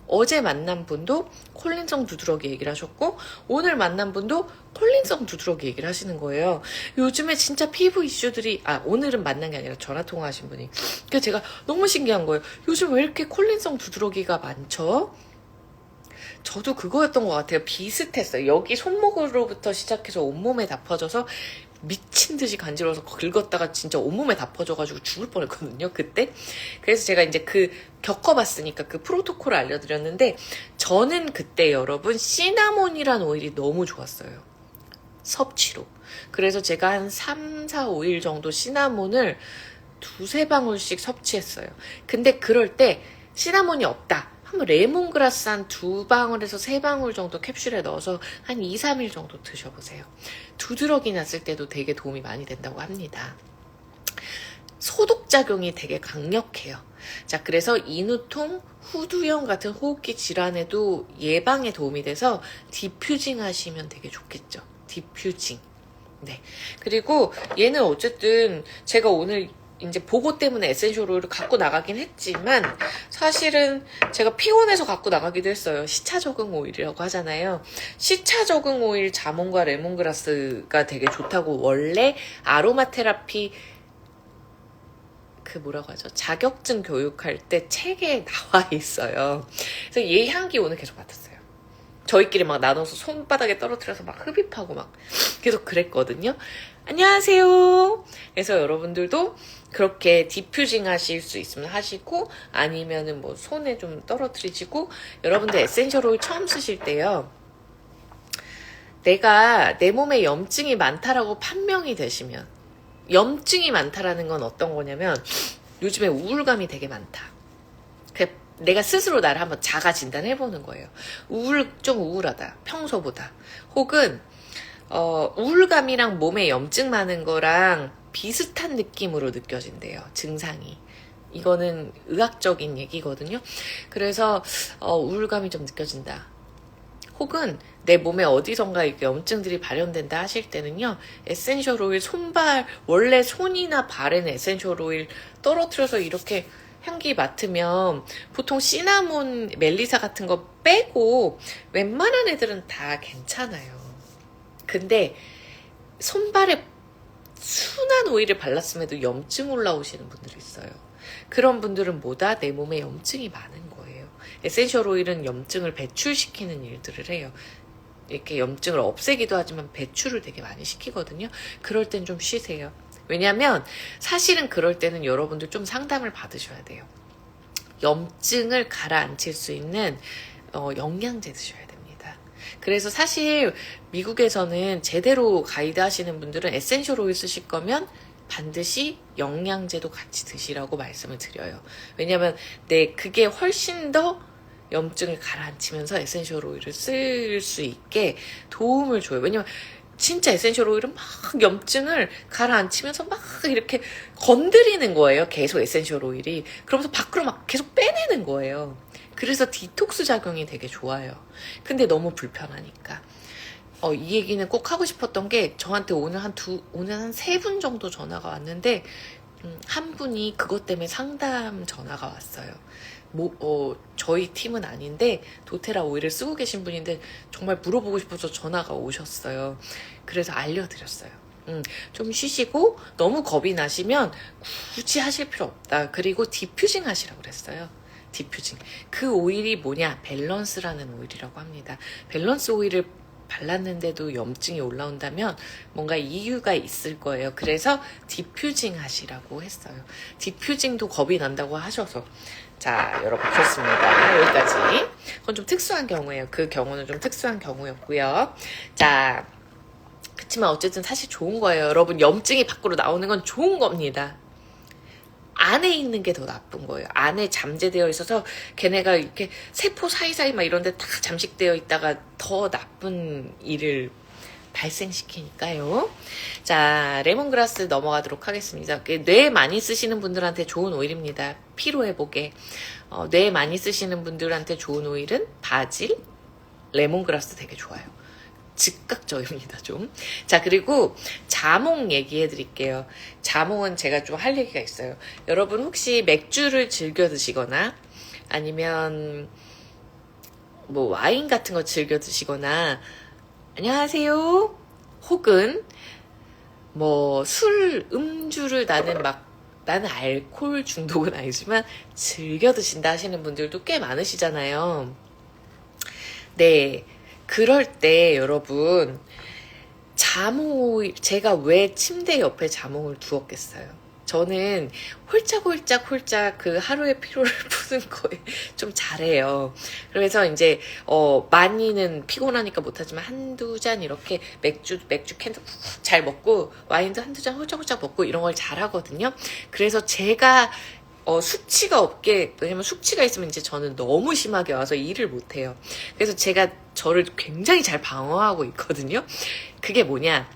어제 만난 분도 콜린성 두드러기 얘기를 하셨고, 오늘 만난 분도 콜린성 두드러기 얘기를 하시는 거예요. 요즘에 진짜 피부 이슈들이, 오늘은 만난 게 아니라 전화 통화하신 분이. 그래서 제가 너무 신기한 거예요. 요즘 왜 이렇게 콜린성 두드러기가 많죠? 저도 그거였던 것 같아요. 비슷했어요. 여기 손목으로부터 시작해서 온몸에 다 퍼져서 미친 듯이 간지러워서 긁었다가 진짜 온몸에 다 퍼져가지고 죽을 뻔했거든요, 그때. 그래서 제가 이제 겪어봤으니까 그 프로토콜을 알려드렸는데, 저는 그때 여러분 시나몬이란 오일이 너무 좋았어요. 섭취로. 그래서 제가 한 3, 4, 5일 정도 시나몬을 2, 3방울씩 섭취했어요. 근데 그럴 때 시나몬이 없다. 한번 레몬그라스 한 2방울에서 3방울 정도 캡슐에 넣어서 한 2, 3일 정도 드셔보세요. 두드러기 났을 때도 되게 도움이 많이 된다고 합니다. 소독작용이 되게 강력해요. 자, 그래서 인후통, 후두염 같은 호흡기 질환에도 예방에 도움이 돼서 디퓨징 하시면 되게 좋겠죠. 디퓨징. 네. 그리고 얘는 어쨌든 제가 오늘 이제 보고 때문에 에센셜 오일을 갖고 나가긴 했지만, 사실은 제가 피곤해서 갖고 나가기도 했어요. 시차 적응 오일이라고 하잖아요. 시차 적응 오일 자몽과 레몬그라스가 되게 좋다고 원래 아로마 테라피 뭐라고 하죠? 자격증 교육할 때 책에 나와 있어요. 그래서 얘 향기 오늘 계속 맡았어요. 저희끼리 막 나눠서 손바닥에 떨어뜨려서 막 흡입하고 막 계속 그랬거든요. 안녕하세요. 그래서 여러분들도 그렇게 디퓨징 하실 수 있으면 하시고, 아니면은 뭐 손에 좀 떨어뜨리시고, 여러분들 에센셜 오일 처음 쓰실 때요, 내가 내 몸에 염증이 많다라고 판명이 되시면, 염증이 많다라는 건 어떤 거냐면, 요즘에 우울감이 되게 많다. 내가 스스로 나를 한번 자가 진단해보는 거예요. 좀 우울하다. 평소보다. 혹은 우울감이랑 몸에 염증 많은 거랑 비슷한 느낌으로 느껴진대요. 증상이. 이거는 의학적인 얘기거든요. 그래서 우울감이 좀 느껴진다. 혹은 내 몸에 어디선가 이렇게 염증들이 발현된다 하실 때는요, 에센셜 오일 원래 손이나 발에는 에센셜 오일 떨어뜨려서 이렇게 향기 맡으면 보통 시나몬, 멜리사 같은 거 빼고 웬만한 애들은 다 괜찮아요. 근데 손발에 순한 오일을 발랐음에도 염증 올라오시는 분들이 있어요. 그런 분들은 뭐다? 내 몸에 염증이 많은 거예요. 에센셜 오일은 염증을 배출시키는 일들을 해요. 이렇게 염증을 없애기도 하지만 배출을 되게 많이 시키거든요. 그럴 땐 좀 쉬세요. 왜냐면 사실은 그럴 때는 여러분들 좀 상담을 받으셔야 돼요. 염증을 가라앉힐 수 있는 영양제 드셔야 됩니다. 그래서 사실 미국에서는 제대로 가이드 하시는 분들은 에센셜 오일 쓰실 거면 반드시 영양제도 같이 드시라고 말씀을 드려요. 왜냐면 그게 훨씬 더 염증을 가라앉히면서 에센셜 오일을 쓸 수 있게 도움을 줘요. 왜냐면 진짜 에센셜 오일은 막 염증을 가라앉히면서 막 이렇게 건드리는 거예요. 계속 에센셜 오일이. 그러면서 밖으로 막 계속 빼내는 거예요. 그래서 디톡스 작용이 되게 좋아요. 근데 너무 불편하니까. 이 얘기는 꼭 하고 싶었던 게 저한테 오늘 한 3분 정도 전화가 왔는데 한 분이 그것 때문에 상담 전화가 왔어요. 저희 팀은 아닌데 도테라 오일을 쓰고 계신 분인데 정말 물어보고 싶어서 전화가 오셨어요. 그래서 알려드렸어요. 좀 쉬시고 너무 겁이 나시면 굳이 하실 필요 없다. 그리고 디퓨징 하시라고 그랬어요. 디퓨징. 그 오일이 뭐냐? 밸런스라는 오일이라고 합니다. 밸런스 오일을 발랐는데도 염증이 올라온다면 뭔가 이유가 있을 거예요. 그래서 디퓨징 하시라고 했어요. 디퓨징도 겁이 난다고 하셔서. 자, 여러분 좋습니다. 여기까지. 그건 좀 특수한 경우예요. 그 경우는 좀 특수한 경우였고요. 자, 그치만 어쨌든 사실 좋은 거예요. 여러분 염증이 밖으로 나오는 건 좋은 겁니다. 안에 있는 게 더 나쁜 거예요. 안에 잠재되어 있어서 걔네가 이렇게 세포 사이사이 막 이런 데 다 잠식되어 있다가 더 나쁜 일을 발생시키니까요. 자, 레몬그라스 넘어가도록 하겠습니다. 뇌 많이 쓰시는 분들한테 좋은 오일입니다. 피로회복에. 뇌 많이 쓰시는 분들한테 좋은 오일은 바질, 레몬그라스 되게 좋아요. 즉각적입니다, 좀. 자, 그리고 자몽 얘기해 드릴게요. 자몽은 제가 좀 할 얘기가 있어요. 여러분 혹시 맥주를 즐겨 드시거나 아니면 뭐 와인 같은 거 즐겨 드시거나 안녕하세요. 혹은 뭐 음주를 나는 알코올 중독은 아니지만 즐겨 드신다 하시는 분들도 꽤 많으시잖아요. 네. 그럴 때 여러분 제가 왜 침대 옆에 자몽을 두었겠어요? 저는 홀짝 그 하루의 피로를 푸는 거에 좀 잘해요. 그래서 이제 많이는 피곤하니까 못하지만 한두 잔 이렇게 맥주 캔도 잘 먹고 와인도 한두 잔 홀짝홀짝 먹고 이런 걸 잘하거든요. 그래서 제가 숙취가 없게, 왜냐면 숙취가 있으면 이제 저는 너무 심하게 와서 일을 못해요. 그래서 제가 저를 굉장히 잘 방어하고 있거든요. 그게 뭐냐?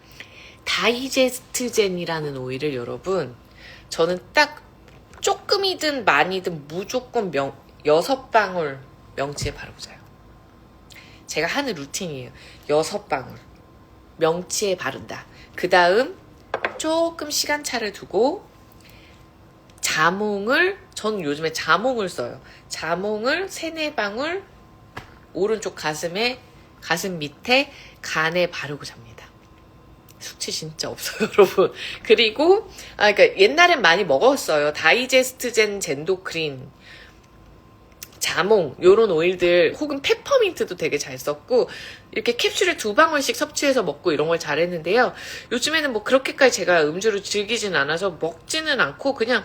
다이제스트젠이라는 오일을 여러분, 저는 딱 조금이든 많이든 무조건 6방울 명치에 바르고 자요. 제가 하는 루틴이에요. 6방울 명치에 바른다. 그 다음 조금 시간차를 두고 저는 요즘에 자몽을 써요. 자몽을 3-4방울 오른쪽 가슴 밑에 간에 바르고 잡니다. 숙취 진짜 없어요, 여러분. 그리고 그러니까 옛날엔 많이 먹었어요. 다이제스트젠 젠도크린, 자몽 요런 오일들 혹은 페퍼민트도 되게 잘 썼고 이렇게 캡슐을 2방울씩 섭취해서 먹고 이런 걸 잘했는데요. 요즘에는 뭐 그렇게까지 제가 음주를 즐기진 않아서 먹지는 않고 그냥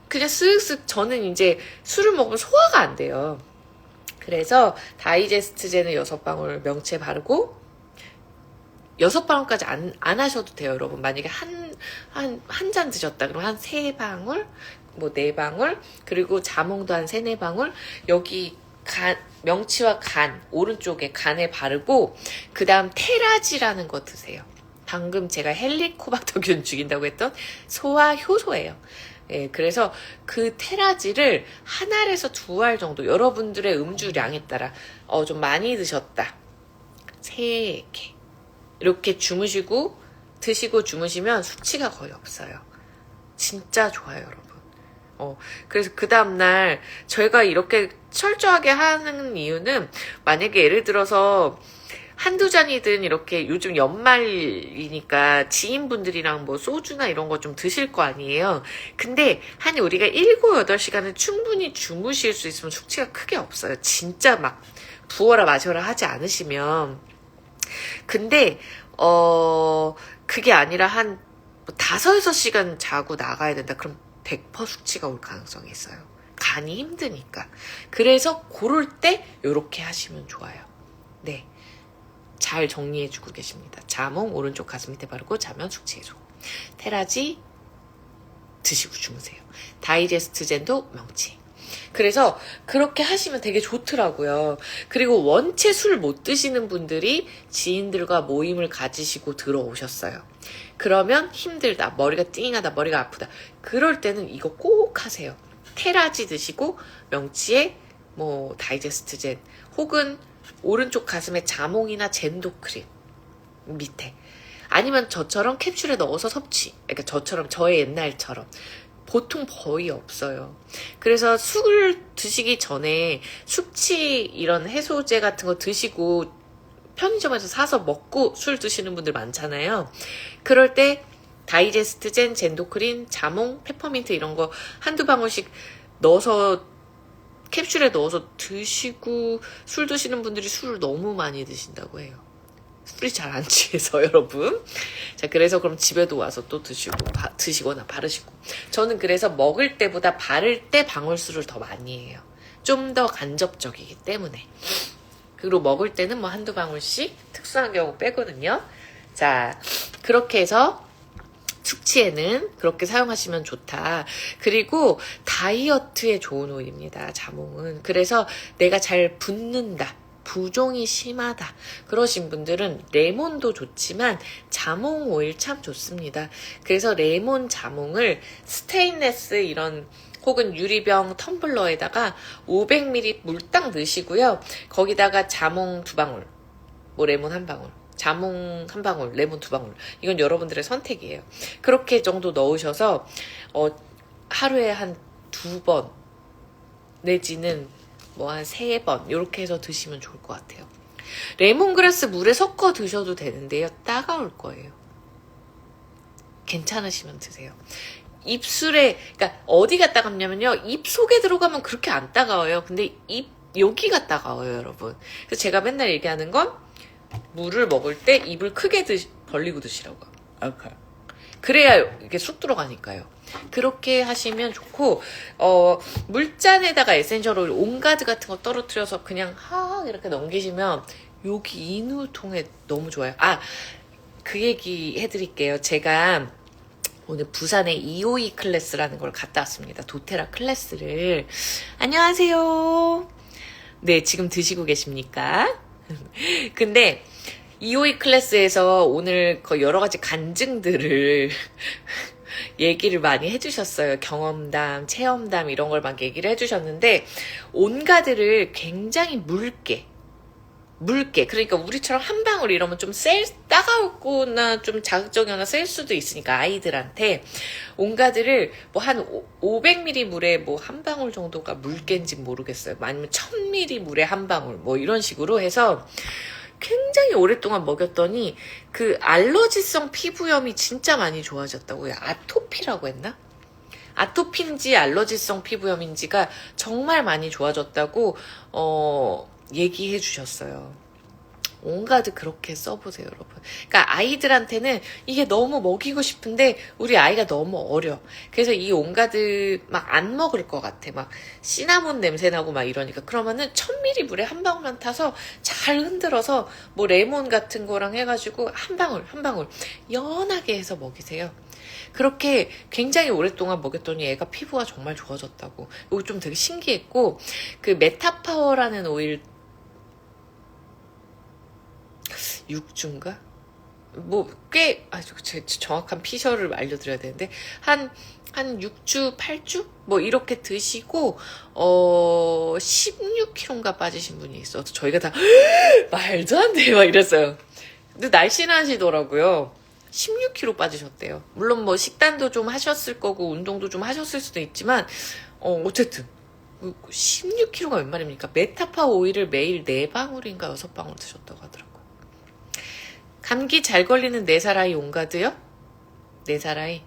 쓱쓱 저는 이제 술을 먹으면 소화가 안 돼요. 그래서 다이제스트젠을 6방울 명치에 바르고 6방울까지 안 하셔도 돼요, 여러분. 만약에 한 잔 드셨다 그러면 한 3방울, 뭐 4방울, 그리고 자몽도 한 3-4방울, 여기 명치와 간, 오른쪽에 간에 바르고, 그 다음 테라지라는 거 드세요. 방금 제가 헬리코박터균 죽인다고 했던 소화 효소예요. 예, 그래서 그 테라지를 한 알에서 2알 정도, 여러분들의 음주량에 따라, 좀 많이 드셨다. 3개. 이렇게 드시고 주무시면 숙취가 거의 없어요. 진짜 좋아요, 여러분. 그래서 그 다음날 저희가 이렇게 철저하게 하는 이유는 만약에 예를 들어서 한두 잔이든 이렇게 요즘 연말이니까 지인분들이랑 뭐 소주나 이런 거 좀 드실 거 아니에요. 근데 한 우리가 7, 8시간은 충분히 주무실 수 있으면 숙취가 크게 없어요. 진짜 막 부어라 마셔라 하지 않으시면. 근데 그게 아니라 한 5-6시간 자고 나가야 된다. 그럼 100% 숙취가 올 가능성이 있어요. 간이 힘드니까. 그래서 그럴 때 요렇게 하시면 좋아요. 네. 잘 정리해주고 계십니다. 자몽 오른쪽 가슴 밑에 바르고 자면 숙취 해소. 테라지 드시고 주무세요. 다이제스트젠도 명치. 그래서 그렇게 하시면 되게 좋더라고요. 그리고 원체 술 못 드시는 분들이 지인들과 모임을 가지시고 들어오셨어요. 그러면 힘들다, 머리가 띵하다, 머리가 아프다. 그럴 때는 이거 꼭 하세요. 테라지 드시고 명치에 뭐 다이제스트젠 혹은 오른쪽 가슴에 자몽이나 젠도크림 밑에. 아니면 저처럼 캡슐에 넣어서 섭취. 그러니까 저처럼, 저의 옛날처럼. 보통 거의 없어요. 그래서 술 드시기 전에 숙취 이런 해소제 같은 거 드시고 편의점에서 사서 먹고 술 드시는 분들 많잖아요. 그럴 때 다이제스트젠, 젠도크린, 자몽, 페퍼민트 이런 거 한두 방울씩 넣어서 캡슐에 넣어서 드시고 술 드시는 분들이 술을 너무 많이 드신다고 해요. 술이 잘 안 취해서 여러분. 자, 그래서 그럼 집에도 와서 또 드시거나 바르시고. 저는 그래서 먹을 때보다 바를 때 방울술을 더 많이 해요. 좀 더 간접적이기 때문에. 그리고 먹을 때는 뭐 한두 방울씩 특수한 경우 빼거든요. 자, 그렇게 해서 숙취에는 그렇게 사용하시면 좋다. 그리고 다이어트에 좋은 오일입니다. 자몽은. 그래서 내가 잘 붓는다. 부종이 심하다. 그러신 분들은 레몬도 좋지만 자몽 오일 참 좋습니다. 그래서 레몬 자몽을 스테인레스 이런 혹은 유리병 텀블러에다가 500ml 물 딱 넣으시고요. 거기다가 자몽 2방울, 뭐 레몬 1방울, 자몽 1방울, 레몬 2방울. 이건 여러분들의 선택이에요. 그렇게 정도 넣으셔서 하루에 한 2번 내지는 뭐 한 3번 이렇게 해서 드시면 좋을 것 같아요. 레몬그라스 물에 섞어 드셔도 되는데요. 따가울 거예요. 괜찮으시면 드세요. 입술에, 그러니까 어디가 따갑냐면요. 입 속에 들어가면 그렇게 안 따가워요. 근데 입 여기가 따가워요, 여러분. 그래서 제가 맨날 얘기하는 건 물을 먹을 때 입을 크게 벌리고 드시라고. 오케이. 그래야 이게 쑥 들어가니까요. 그렇게 하시면 좋고, 물잔에다가 에센셜 오일 온가드 같은 거 떨어뜨려서 그냥 이렇게 넘기시면 여기 인후통에 너무 좋아요. 그 얘기 해드릴게요. 제가 오늘 부산에 EOE 클래스라는 걸 갔다 왔습니다. 도테라 클래스를. 안녕하세요. 네, 지금 드시고 계십니까? 근데 EOE 클래스에서 오늘 여러 가지 간증들을 얘기를 많이 해주셨어요. 경험담, 체험담 이런 걸 막 얘기를 해주셨는데 온가드를 굉장히 묽게 그러니까 우리처럼 한 방울 이러면 좀 따가웠거나 좀 자극적이거나 셀 수도 있으니까 아이들한테 온가드를 뭐 한 500ml 물에 뭐 한 방울 정도가 묽게인지 모르겠어요. 아니면 1000ml 물에 한 방울 뭐 이런 식으로 해서 굉장히 오랫동안 먹였더니 그 알러지성 피부염이 진짜 많이 좋아졌다고요. 아토피라고 했나? 아토피인지 알러지성 피부염인지가 정말 많이 좋아졌다고 얘기해 주셨어요. 온가드 그렇게 써보세요, 여러분. 그러니까 아이들한테는 이게 너무 먹이고 싶은데 우리 아이가 너무 어려. 그래서 이 온가드 막 안 먹을 것 같아. 막 시나몬 냄새 나고 막 이러니까 그러면은 1000ml 물에 한 방울만 타서 잘 흔들어서 뭐 레몬 같은 거랑 해가지고 한 방울 연하게 해서 먹이세요. 그렇게 굉장히 오랫동안 먹였더니 애가 피부가 정말 좋아졌다고. 이거 좀 되게 신기했고 그 메타파워라는 오일 6주인가? 뭐, 제 정확한 피셜을 알려드려야 되는데, 한 6주, 8주? 뭐, 이렇게 드시고, 16kg인가 빠지신 분이 있어서 저희가 다, 말도 안 돼! 막 이랬어요. 근데 날씬하시더라고요. 16kg 빠지셨대요. 물론 뭐, 식단도 좀 하셨을 거고, 운동도 좀 하셨을 수도 있지만, 어쨌든. 16kg가 웬 말입니까? 메타파 오일을 매일 4방울인가 6방울 드셨다고 하더라고요. 감기 잘 걸리는 4살 아이 온가드요? 4살 아이?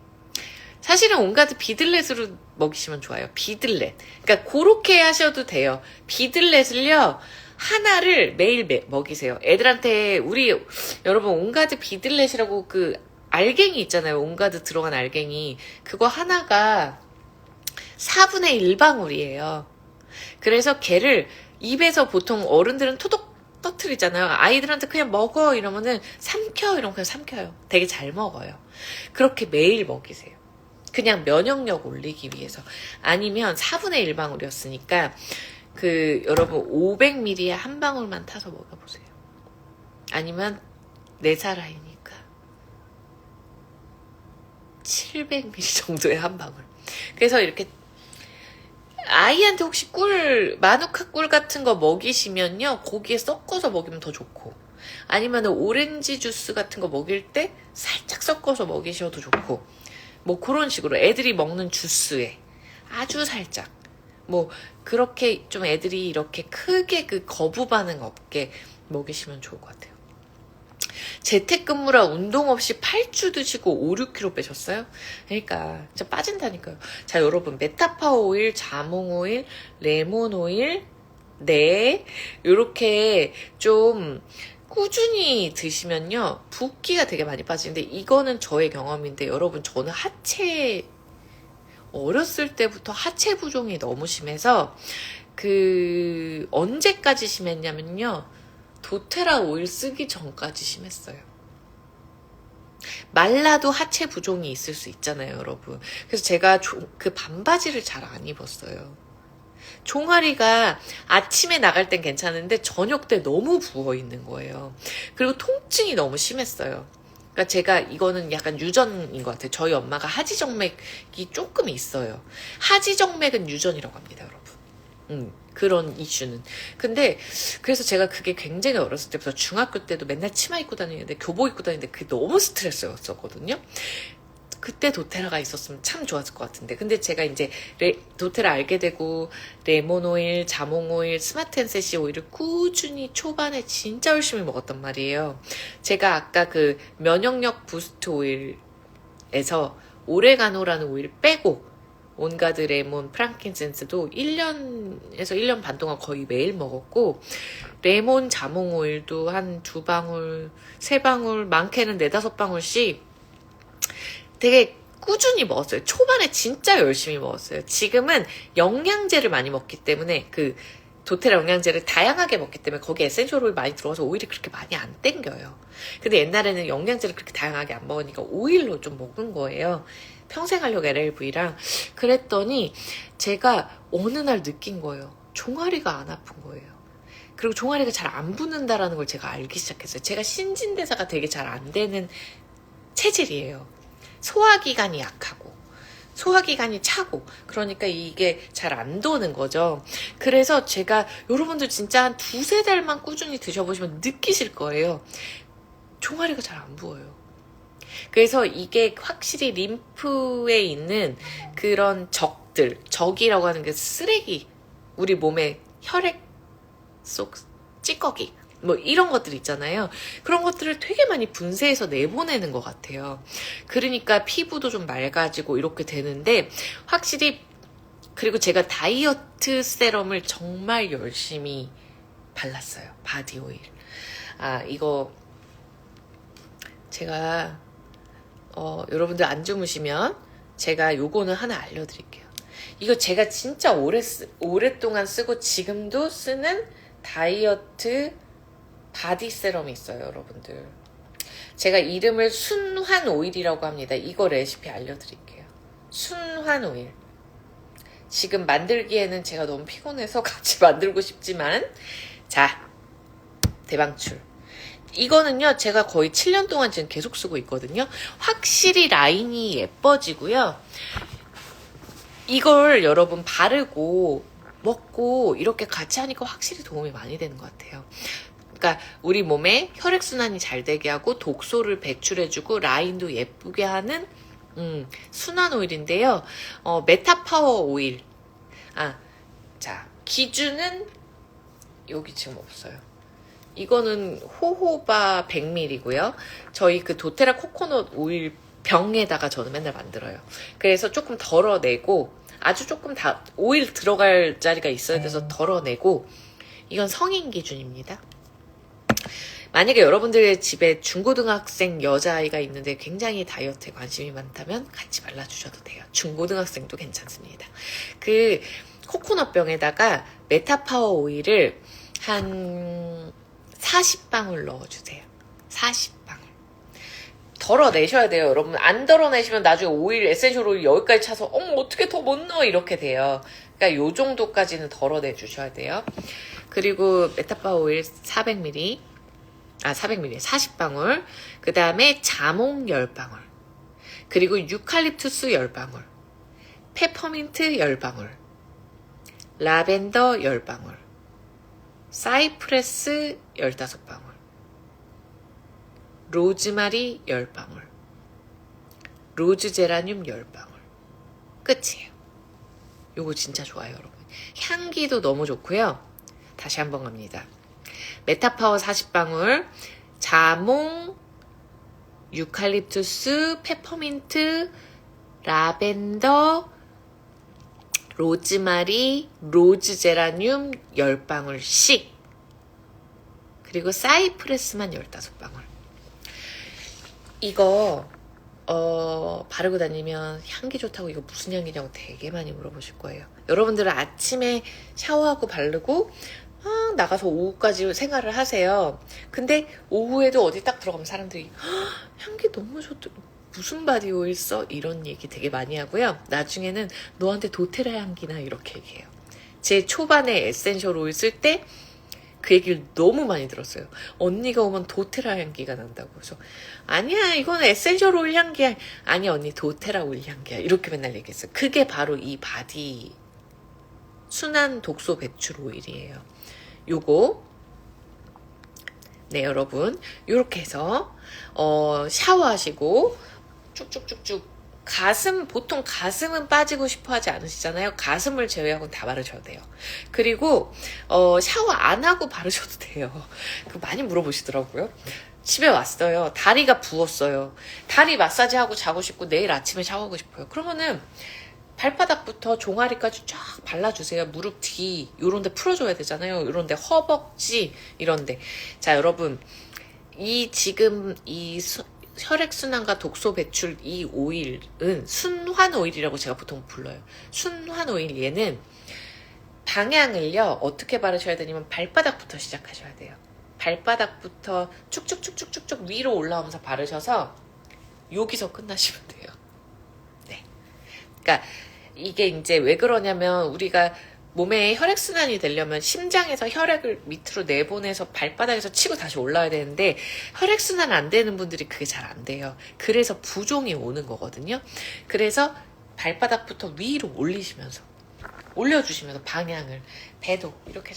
사실은 온가드 비들렛으로 먹이시면 좋아요. 비들렛. 그러니까 그렇게 하셔도 돼요. 비들렛을요. 하나를 매일 먹이세요. 애들한테 여러분 온가드 비들렛이라고 그 알갱이 있잖아요. 온가드 들어간 알갱이. 그거 하나가 4분의 1방울이에요. 그래서 걔를 입에서 보통 어른들은 토독 터트리잖아요. 아이들한테 그냥 먹어 이러면은 이러면 그냥 삼켜요. 되게 잘 먹어요. 그렇게 매일 먹이세요. 그냥 면역력 올리기 위해서. 아니면 4분의 1방울이었으니까 여러분 500ml에 한 방울만 타서 먹어보세요. 아니면 4살 아이니까 700ml 정도의 한 방울. 그래서 이렇게 아이한테 혹시 마누카 꿀 같은 거 먹이시면요, 고기에 섞어서 먹이면 더 좋고, 아니면 오렌지 주스 같은 거 먹일 때 살짝 섞어서 먹이셔도 좋고, 뭐 그런 식으로 애들이 먹는 주스에 아주 살짝, 뭐 그렇게 좀 애들이 이렇게 크게 그 거부 반응 없게 먹이시면 좋을 것 같아요. 재택근무라 운동 없이 8주 드시고 5, 6kg 빼셨어요? 그러니까 진짜 빠진다니까요. 자, 여러분, 메타파워 오일, 자몽 오일, 레몬 오일, 네, 요렇게 좀 꾸준히 드시면요, 붓기가 되게 많이 빠지는데, 이거는 저의 경험인데, 여러분, 저는 어렸을 때부터 하체 부종이 너무 심해서, 언제까지 심했냐면요, 도테라 오일 쓰기 전까지 심했어요. 말라도 하체 부종이 있을 수 있잖아요, 여러분. 그래서 제가 그 반바지를 잘 안 입었어요. 종아리가 아침에 나갈 땐 괜찮은데 저녁 때 너무 부어 있는 거예요. 그리고 통증이 너무 심했어요. 그러니까 제가 이거는 약간 유전인 것 같아요. 저희 엄마가 하지정맥이 조금 있어요. 하지정맥은 유전이라고 합니다, 여러분. 그런 이슈는. 근데 그래서 제가 그게 굉장히 어렸을 때부터 중학교 때도 맨날 치마 입고 다니는데, 교복 입고 다니는데 그게 너무 스트레스였었거든요. 그때 도테라가 있었으면 참 좋았을 것 같은데, 근데 제가 이제 도테라 알게 되고 레몬 오일, 자몽 오일, 스마트 앤세시 오일을 꾸준히 초반에 진짜 열심히 먹었단 말이에요. 제가 아까 그 면역력 부스트 오일에서 오레가노라는 오일을 빼고 온가드 레몬 프랑킨센스도 1년에서 1년 반 동안 거의 매일 먹었고, 레몬 자몽 오일도 한 2방울, 3방울, 많게는 4-5방울씩 되게 꾸준히 먹었어요. 초반에 진짜 열심히 먹었어요. 지금은 영양제를 많이 먹기 때문에, 그 도테라 영양제를 다양하게 먹기 때문에 거기에 에센셜 오일 많이 들어가서 오일이 그렇게 많이 안 땡겨요. 근데 옛날에는 영양제를 그렇게 다양하게 안 먹으니까 오일로 좀 먹은 거예요. 평생 하려고 LLV랑. 그랬더니 제가 어느 날 느낀 거예요. 종아리가 안 아픈 거예요. 그리고 종아리가 잘 안 붓는다라는 걸 제가 알기 시작했어요. 제가 신진대사가 되게 잘 안 되는 체질이에요. 소화기관이 약하고 소화기관이 차고, 그러니까 이게 잘 안 도는 거죠. 그래서 제가, 여러분들 진짜 한 2-3달만 꾸준히 드셔보시면 느끼실 거예요. 종아리가 잘 안 부어요. 그래서 이게 확실히 림프에 있는 그런 적이라고 하는 게 쓰레기, 우리 몸에 혈액 속 찌꺼기, 뭐 이런 것들 있잖아요. 그런 것들을 되게 많이 분쇄해서 내보내는 것 같아요. 그러니까 피부도 좀 맑아지고 이렇게 되는데, 확실히. 그리고 제가 다이어트 세럼을 정말 열심히 발랐어요. 바디 오일. 이거 제가 여러분들 안 주무시면 제가 요거는 하나 알려드릴게요. 이거 제가 진짜 오랫동안 쓰고 지금도 쓰는 다이어트 바디 세럼이 있어요, 여러분들. 제가 이름을 순환 오일이라고 합니다. 이거 레시피 알려드릴게요. 순환 오일. 지금 만들기에는 제가 너무 피곤해서 같이 만들고 싶지만, 자, 대방출. 이거는요, 제가 거의 7년 동안 지금 계속 쓰고 있거든요. 확실히 라인이 예뻐지고요. 이걸 여러분 바르고 먹고 이렇게 같이 하니까 확실히 도움이 많이 되는 것 같아요. 그러니까 우리 몸에 혈액순환이 잘 되게 하고 독소를 배출해주고 라인도 예쁘게 하는 순환 오일인데요. 메타파워 오일. 자, 기준은 여기 지금 없어요. 이거는 호호바 100ml고요. 저희 그 도테라 코코넛 오일 병에다가 저는 맨날 만들어요. 그래서 조금 덜어내고, 아주 조금 다 오일 들어갈 자리가 있어야 돼서 덜어내고, 이건 성인 기준입니다. 만약에 여러분들의 집에 중고등학생 여자아이가 있는데 굉장히 다이어트에 관심이 많다면 같이 발라주셔도 돼요. 중고등학생도 괜찮습니다. 그 코코넛 병에다가 메타파워 오일을 한 40방울 넣어주세요. 40방울. 덜어내셔야 돼요, 여러분. 안 덜어내시면 나중에 오일, 에센셜 오일 여기까지 차서 어떻게 더 못 넣어? 이렇게 돼요. 그러니까 요 정도까지는 덜어내 주셔야 돼요. 그리고 메타파워 오일 400ml, 40방울. 그 다음에 자몽 10방울. 그리고 유칼립투스 10방울. 페퍼민트 10방울. 라벤더 10방울, 사이프레스 15방울, 로즈마리 10방울, 로즈 제라늄 10방울. 끝이에요. 요거 진짜 좋아요, 여러분. 향기도 너무 좋고요. 다시 한번 갑니다. 메타파워 40방울, 자몽, 유칼립투스, 페퍼민트, 라벤더, 로즈마리, 로즈 제라늄 10방울씩, 그리고 사이프레스만 15방울. 이거 바르고 다니면 향기 좋다고 이거 무슨 향기냐고 되게 많이 물어보실 거예요. 여러분들은 아침에 샤워하고 바르고 나가서 오후까지 생활을 하세요. 근데 오후에도 어디 딱 들어가면 사람들이 향기 너무 좋다, 무슨 바디 오일 써? 이런 얘기 되게 많이 하고요. 나중에는 너한테 도테라 향기나 이렇게 얘기해요. 제 초반에 에센셜 오일 쓸 때 그 얘기를 너무 많이 들었어요. 언니가 오면 도테라 향기가 난다고. 그래서 아니야, 이건 에센셜 오일 향기야. 아니 언니, 도테라 오일 향기야. 이렇게 맨날 얘기했어요. 그게 바로 이 바디 순한 독소 배출 오일이에요. 요거 네, 여러분, 요렇게 해서 샤워하시고 쭉쭉쭉쭉 보통 가슴은 빠지고 싶어 하지 않으시잖아요. 가슴을 제외하고는 다 바르셔도 돼요. 그리고 샤워 안 하고 바르셔도 돼요. 그거 많이 물어보시더라고요. 집에 왔어요. 다리가 부었어요. 다리 마사지하고 자고 싶고 내일 아침에 샤워하고 싶어요. 그러면은 발바닥부터 종아리까지 쫙 발라주세요. 무릎 뒤 요런 데 풀어줘야 되잖아요. 요런 데 허벅지 이런 데. 자, 여러분, 지금 혈액순환과 독소 배출 이 오일은 순환 오일이라고 제가 보통 불러요. 순환 오일, 얘는 방향을요 어떻게 바르셔야 되냐면 발바닥부터 시작하셔야 돼요. 발바닥부터 쭉쭉쭉쭉쭉 위로 올라오면서 바르셔서 여기서 끝나시면 돼요. 네. 그러니까 이게 이제 왜 그러냐면 우리가 몸에 혈액순환이 되려면 심장에서 혈액을 밑으로 내보내서 발바닥에서 치고 다시 올라와야 되는데 혈액순환 안 되는 분들이 그게 잘 안 돼요. 그래서 부종이 오는 거거든요. 그래서 발바닥부터 위로 올려주시면서 방향을, 배도 이렇게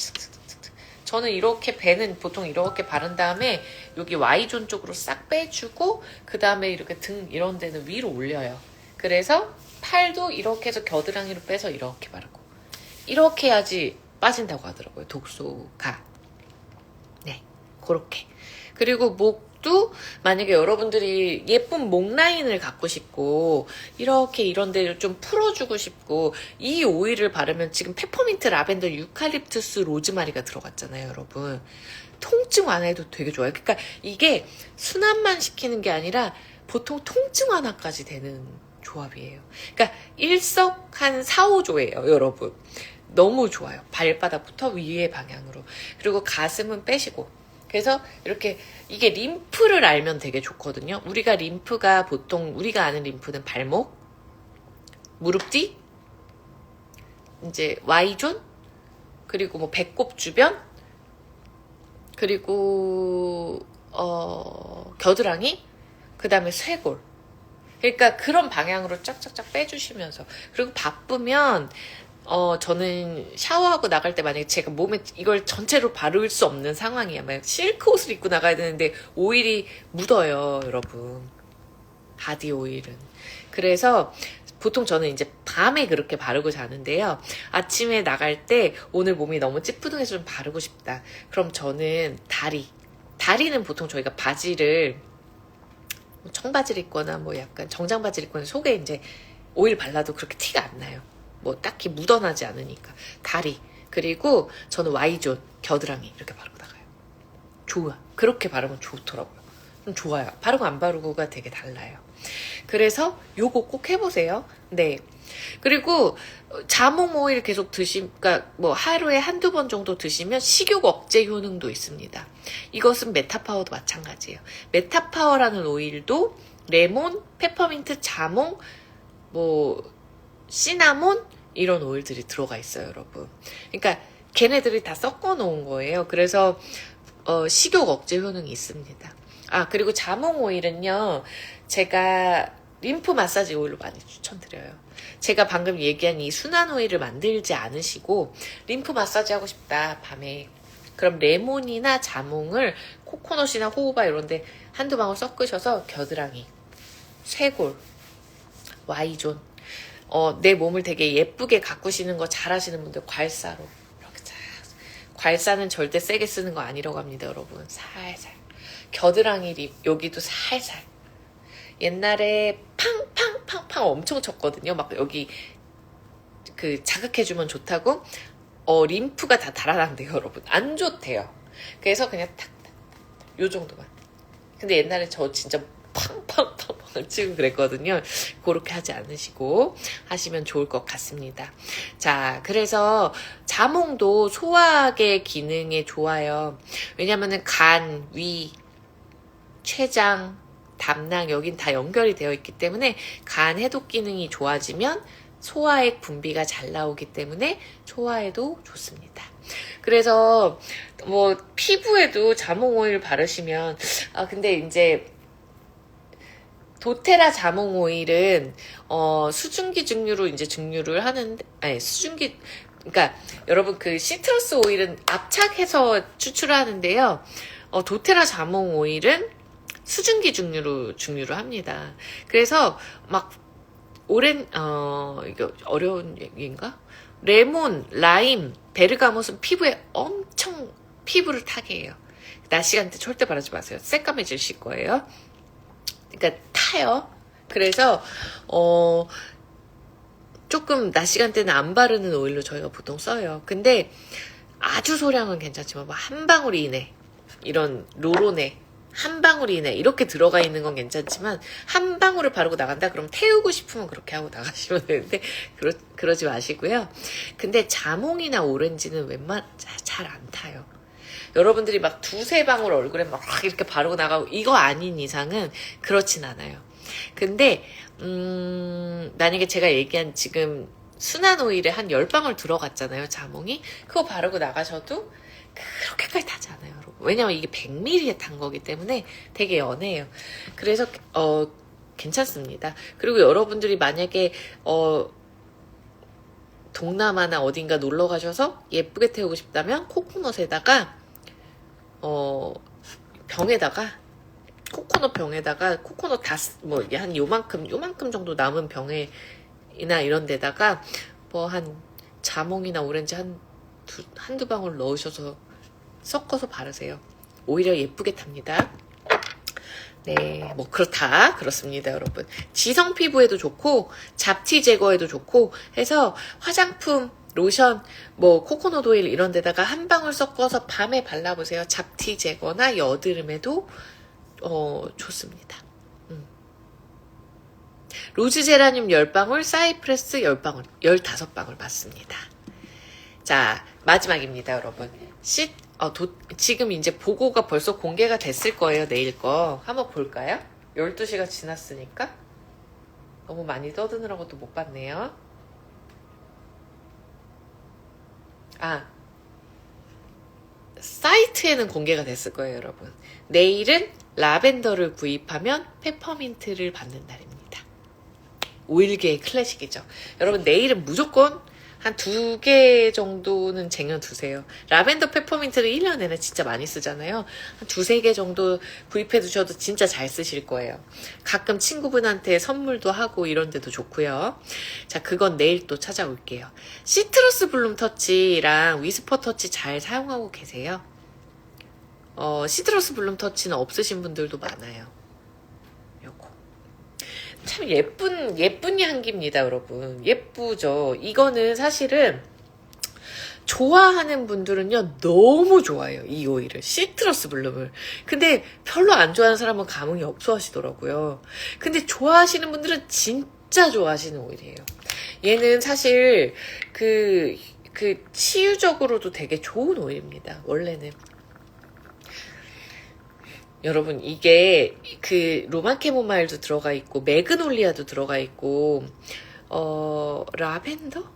저는 이렇게 배는 보통 이렇게 바른 다음에 여기 Y존 쪽으로 싹 빼주고 그 다음에 이렇게 등 이런 데는 위로 올려요. 그래서 팔도 이렇게 해서 겨드랑이로 빼서 이렇게 바르고 이렇게 해야지 빠진다고 하더라고요, 독소가. 네, 그렇게. 그리고 목도 만약에 여러분들이 예쁜 목 라인을 갖고 싶고 이렇게 이런 데를 좀 풀어주고 싶고 이 오일을 바르면 지금 페퍼민트, 라벤더, 유칼립투스, 로즈마리가 들어갔잖아요, 여러분. 통증 완화에도 되게 좋아요. 그러니까 이게 순환만 시키는 게 아니라 보통 통증 완화까지 되는 조합이에요. 그러니까 일석한 4, 5조예요, 여러분. 너무 좋아요. 발바닥부터 위의 방향으로. 그리고 가슴은 빼시고. 그래서 이렇게 이게 림프를 알면 되게 좋거든요. 림프가 보통 우리가 아는 림프는 발목, 무릎 뒤, 이제 Y존, 그리고 뭐 배꼽 주변, 그리고 겨드랑이, 그 다음에 쇄골. 그러니까 그런 방향으로 쫙쫙쫙 빼주시면서. 그리고 바쁘면 저는 샤워하고 나갈 때 만약에 제가 몸에 이걸 전체로 바를 수 없는 상황이야. 막 실크 옷을 입고 나가야 되는데 오일이 묻어요, 여러분. 바디 오일은. 그래서 보통 저는 이제 밤에 그렇게 바르고 자는데요. 아침에 나갈 때 오늘 몸이 너무 찌뿌둥해서 좀 바르고 싶다. 그럼 저는 다리는 보통 저희가 바지를 청바지를 입거나 뭐 약간 정장바지를 입거나 속에 이제 오일 발라도 그렇게 티가 안 나요. 뭐 딱히 묻어나지 않으니까. 다리, 그리고 저는 Y존, 겨드랑이 이렇게 바르고 나가요. 좋아. 그렇게 바르면 좋더라고요. 좀 좋아요. 바르고 안 바르고가 되게 달라요. 그래서 요거 꼭 해보세요. 네. 그리고 자몽 오일 계속 그러니까 뭐 하루에 한두 번 정도 드시면 식욕 억제 효능도 있습니다. 이것은 메타파워도 마찬가지예요. 메타파워라는 오일도 레몬, 페퍼민트, 자몽, 뭐 시나몬 이런 오일들이 들어가 있어요, 여러분. 그러니까 걔네들이 다 섞어 놓은 거예요. 그래서 식욕 억제 효능이 있습니다. 아, 그리고 자몽 오일은요, 제가 림프 마사지 오일로 많이 추천드려요. 제가 방금 얘기한 이 순한 오일을 만들지 않으시고 림프 마사지 하고 싶다 밤에, 그럼 레몬이나 자몽을 코코넛이나 호호바 이런데 한두 방울 섞으셔서 겨드랑이, 쇄골, Y존, 내 몸을 되게 예쁘게 가꾸시는 거 잘하시는 분들 괄사로 이렇게 쫙. 괄사는 절대 세게 쓰는 거 아니라고 합니다, 여러분. 살살. 겨드랑이 립 여기도 살살. 옛날에 팡팡팡팡 엄청 쳤거든요. 막 여기 그 자극해주면 좋다고. 림프가 다 달아난대요, 여러분. 안 좋대요. 그래서 그냥 탁탁탁 요 정도만. 근데 옛날에 저 진짜 팡팡팡팡 치고 그랬거든요. 그렇게 하지 않으시고 하시면 좋을 것 같습니다. 자, 그래서 자몽도 소화의 기능에 좋아요. 왜냐면은 간, 위, 췌장, 담낭 여긴 다 연결이 되어 있기 때문에 간 해독 기능이 좋아지면 소화액 분비가 잘 나오기 때문에 소화에도 좋습니다. 그래서 뭐 피부에도 자몽 오일 바르시면 근데 이제 도테라 자몽 오일은 수증기 증류로 이제 증류를 하는데, 아니 수증기, 그러니까 여러분 그 시트러스 오일은 압착해서 추출하는데요. 도테라 자몽 오일은 수증기 증류를 합니다. 그래서 막 이거 어려운 얘기인가? 레몬, 라임, 베르가못은 피부에 엄청 피부를 타게 해요. 낮 시간대 절대 바르지 마세요. 새까매지실 거예요. 그러니까 타요. 그래서 조금 낮 시간대는 안 바르는 오일로 저희가 보통 써요. 근데 아주 소량은 괜찮지만 뭐 한 방울 이내, 이런 로로네 한 방울 이내 이렇게 들어가 있는 건 괜찮지만 한 방울을 바르고 나간다 그럼 태우고 싶으면 그렇게 하고 나가시면 되는데 그러지 마시고요. 근데 자몽이나 오렌지는 잘 안 타요. 여러분들이 막 두세 방울 얼굴에 막 이렇게 바르고 나가고 이거 아닌 이상은 그렇진 않아요. 근데 만약에 제가 얘기한 지금 순한 오일에 한 10방울 들어갔잖아요, 자몽이. 그거 바르고 나가셔도 그렇게까지 타지 않아요, 여러분. 왜냐면 이게 100ml에 탄 거기 때문에 되게 연해요. 그래서 괜찮습니다. 그리고 여러분들이 만약에 동남아나 어딘가 놀러 가셔서 예쁘게 태우고 싶다면 코코넛에다가 병에다가 코코넛 병에다가 코코넛 한 요만큼 정도 남은 병에나 이런 데다가 뭐 한 자몽이나 오렌지 한두 방울 넣으셔서 섞어서 바르세요. 오히려 예쁘게 탑니다. 네, 뭐 그렇습니다, 여러분. 지성 피부에도 좋고 잡티 제거에도 좋고 해서 화장품, 로션, 뭐 코코넛 오일 이런 데다가 한 방울 섞어서 밤에 발라보세요. 잡티 제거나 여드름에도 좋습니다. 로즈 제라늄 10방울, 사이프레스 10방울, 15방울 맞습니다. 자, 마지막입니다, 여러분. 지금 이제 보고가 벌써 공개가 됐을 거예요, 내일 거. 한번 볼까요? 12시가 지났으니까. 너무 많이 떠드느라고 또 못 봤네요. 사이트에는 공개가 됐을 거예요, 여러분. 내일은 라벤더를 구입하면 페퍼민트를 받는 날입니다. 오일계의 클래식이죠. 여러분, 내일은 무조건 한 2개 정도는 쟁여두세요. 라벤더 페퍼민트를 1년 내내 진짜 많이 쓰잖아요. 한 2-3개 정도 구입해 두셔도 진짜 잘 쓰실 거예요. 가끔 친구분한테 선물도 하고 이런 데도 좋고요. 자, 그건 내일 또 찾아올게요. 시트러스 블룸 터치랑 위스퍼 터치 잘 사용하고 계세요? 시트러스 블룸 터치는 없으신 분들도 많아요. 요거. 참 예쁜 향기입니다, 여러분. 예쁘죠? 이거는 사실은 좋아하는 분들은요, 너무 좋아해요, 이 오일을. 시트러스 블룸을. 근데 별로 안 좋아하는 사람은 감흥이 없어 하시더라고요. 근데 좋아하시는 분들은 진짜 좋아하시는 오일이에요. 얘는 사실 그 치유적으로도 되게 좋은 오일입니다, 원래는. 여러분, 이게 로만 캐모마일도 들어가 있고 매그놀리아도 들어가 있고 라벤더?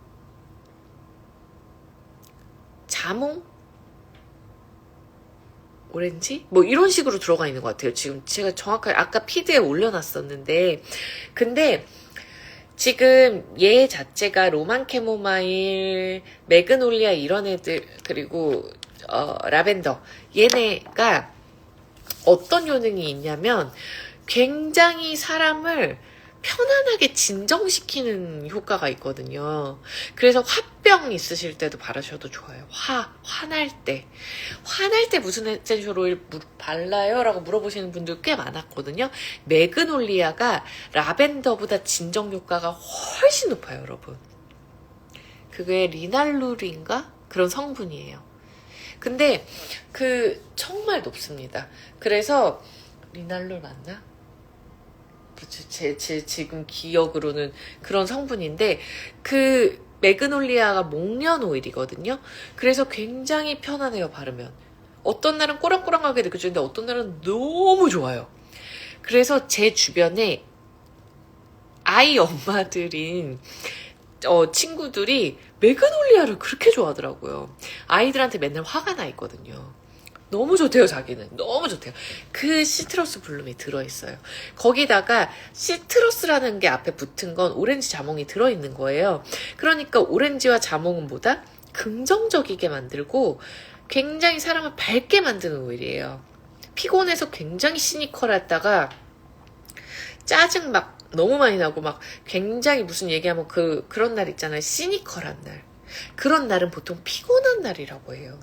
자몽? 오렌지? 뭐 이런 식으로 들어가 있는 것 같아요. 지금 제가 정확하게 아까 피드에 올려놨었는데 근데 지금 얘 자체가 로만 캐모마일, 매그놀리아 이런 애들 그리고 라벤더 얘네가 어떤 효능이 있냐면 굉장히 사람을 편안하게 진정시키는 효과가 있거든요. 그래서 화병 있으실 때도 바르셔도 좋아요. 화날 때. 화날 때 무슨 에센셜 오일 발라요? 라고 물어보시는 분들 꽤 많았거든요. 매그놀리아가 라벤더보다 진정 효과가 훨씬 높아요, 여러분. 그게 리날룰인가? 그런 성분이에요. 근데 정말 높습니다. 그래서 리날룰 맞나? 제 지금 기억으로는 그런 성분인데 매그놀리아가 목련 오일이거든요. 그래서 굉장히 편안해요, 바르면. 어떤 날은 꼬랑꼬랑하게 느껴지는데 어떤 날은 너무 좋아요. 그래서 제 주변에 아이 엄마들인 친구들이 매그놀리아를 그렇게 좋아하더라고요. 아이들한테 맨날 화가 나 있거든요. 너무 좋대요, 자기는. 너무 좋대요. 그 시트러스 블룸이 들어있어요. 거기다가 시트러스라는 게 앞에 붙은 건 오렌지 자몽이 들어있는 거예요. 그러니까 오렌지와 자몽은 보다 긍정적이게 만들고 굉장히 사람을 밝게 만드는 오일이에요. 피곤해서 굉장히 시니컬했다가 짜증 막 너무 많이 나고 막 굉장히 무슨 얘기하면 그런 날 있잖아요. 시니컬한 날. 그런 날은 보통 피곤한 날이라고 해요.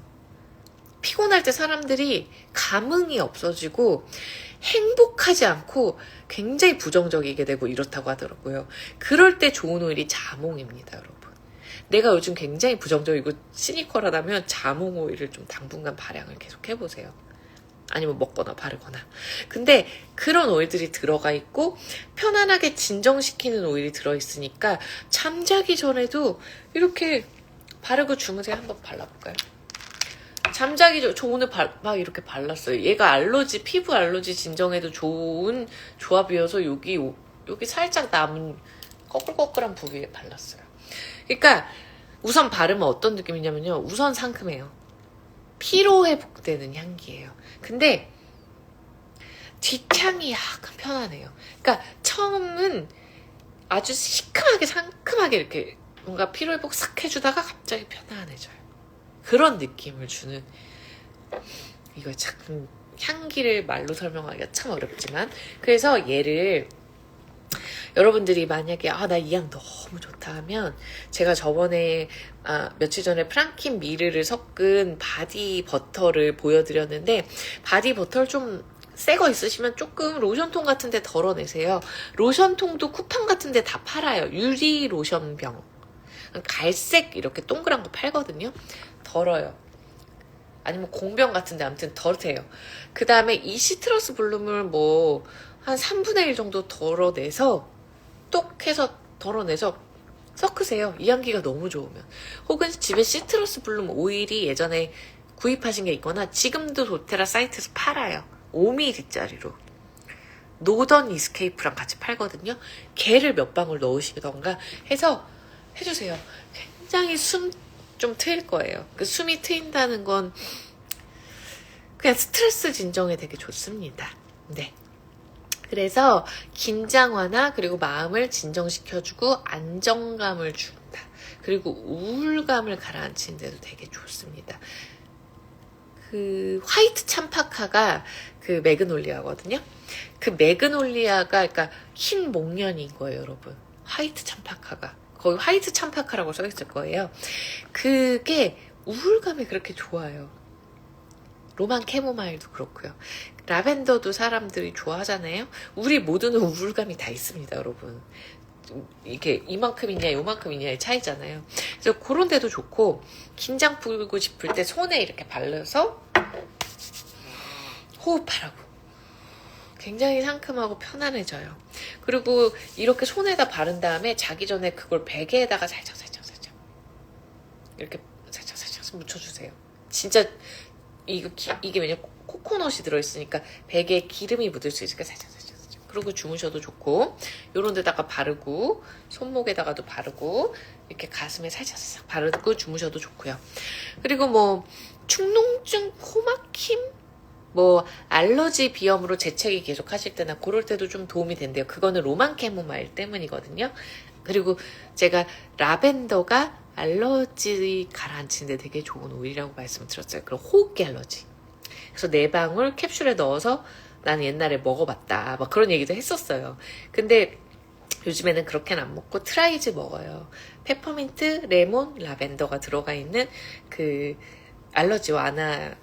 피곤할 때 사람들이 감흥이 없어지고 행복하지 않고 굉장히 부정적이게 되고 이렇다고 하더라고요. 그럴 때 좋은 오일이 자몽입니다, 여러분. 내가 요즘 굉장히 부정적이고 시니컬하다면 자몽 오일을 좀 당분간 발향을 계속 해보세요. 아니면 먹거나 바르거나. 근데 그런 오일들이 들어가 있고 편안하게 진정시키는 오일이 들어있으니까 잠자기 전에도 이렇게 바르고 주무세요. 한번 발라볼까요? 잠자기 전, 저 오늘 막 이렇게 발랐어요. 얘가 피부 알러지 진정에도 좋은 조합이어서 여기 살짝 남은 꺼끌꺼끌한 부위에 발랐어요. 그러니까 우선 바르면 어떤 느낌이냐면요. 우선 상큼해요. 피로 회복되는 향기예요. 근데 뒷향이 약간 편안해요. 그러니까 처음은 아주 시큼하게 상큼하게 이렇게 뭔가 피로 회복 싹 해주다가 갑자기 편안해져요. 그런 느낌을 주는, 이거 참 향기를 말로 설명하기가 참 어렵지만, 그래서 얘를 여러분들이 만약에 나 이 향 너무 좋다 하면 제가 저번에 며칠 전에 프랑킨 미르를 섞은 바디 버터를 보여드렸는데, 바디 버터를 좀 새 거 있으시면 조금 로션통 같은 데 덜어내세요. 로션통도 쿠팡 같은 데 다 팔아요. 유리 로션병. 갈색 이렇게 동그란 거 팔거든요. 덜어요. 아니면 공병 같은데 아무튼 덜으세요. 그 다음에 이 시트러스 블룸을 한 3분의 1 정도 덜어내서 똑 해서 덜어내서 섞으세요. 이 향기가 너무 좋으면. 혹은 집에 시트러스 블룸 오일이 예전에 구입하신 게 있거나 지금도 도테라 사이트에서 팔아요. 5ml짜리로. 노던 이스케이프랑 같이 팔거든요. 걔를 몇 방울 넣으시던가 해서 해주세요. 굉장히 숨 좀 트일 거예요. 그 숨이 트인다는 건 그냥 스트레스 진정에 되게 좋습니다. 네. 그래서 긴장 완화 그리고 마음을 진정시켜주고 안정감을 준다. 그리고 우울감을 가라앉히는 데도 되게 좋습니다. 그 화이트 참파카가 그 매그놀리아거든요. 그 매그놀리아가 그러니까 흰 목련인 거예요, 여러분. 화이트 참파카가. 거기 화이트 참파카라고 써있을 거예요. 그게 우울감에 그렇게 좋아요. 로만 캐모마일도 그렇고요. 라벤더도 사람들이 좋아하잖아요. 우리 모두는 우울감이 다 있습니다, 여러분. 이게 이만큼 있냐 요만큼 있냐의 차이잖아요. 그래서 그런 데도 좋고, 긴장 풀고 싶을 때 손에 이렇게 발라서 호흡하라고. 굉장히 상큼하고 편안해져요. 그리고 이렇게 손에다 바른 다음에 자기 전에 그걸 베개에다가 살짝 이렇게 살짝 묻혀주세요. 진짜 이게 왜냐 코코넛이 들어있으니까 베개에 기름이 묻을 수 있으니까 살짝 그리고 주무셔도 좋고, 요런 데다가 바르고 손목에다가도 바르고 이렇게 가슴에 살짝 바르고 주무셔도 좋고요. 그리고 축농증, 코막힘 뭐 알러지 비염으로 재채기 계속 하실 때나 그럴 때도 좀 도움이 된대요. 그거는 로만 캐모마일 때문이거든요. 그리고 제가 라벤더가 알러지 가라앉히는데 되게 좋은 오일이라고 말씀드렸어요. 그리고 호흡기 알러지. 그래서 4방울 캡슐에 넣어서 나는 옛날에 먹어봤다. 막 그런 얘기도 했었어요. 근데 요즘에는 그렇게는 안 먹고 트라이즈 먹어요. 페퍼민트, 레몬, 라벤더가 들어가 있는 그 알러지 완화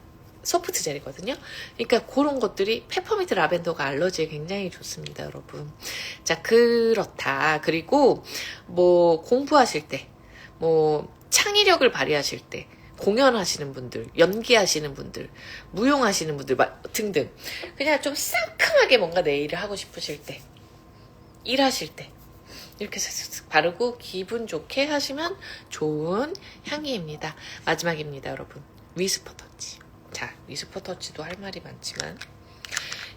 소프트 젤이거든요. 그러니까 그런 것들이 페퍼민트, 라벤더가 알러지에 굉장히 좋습니다, 여러분. 자, 그렇다. 그리고 뭐 공부하실 때, 뭐 창의력을 발휘하실 때, 공연하시는 분들, 연기하시는 분들, 무용하시는 분들 등등 그냥 좀 상큼하게 뭔가 내 일을 하고 싶으실 때, 일하실 때 이렇게 슥슥 바르고 기분 좋게 하시면 좋은 향기입니다. 마지막입니다, 여러분. 위스퍼 터치. 자, 위스퍼 터치도 할 말이 많지만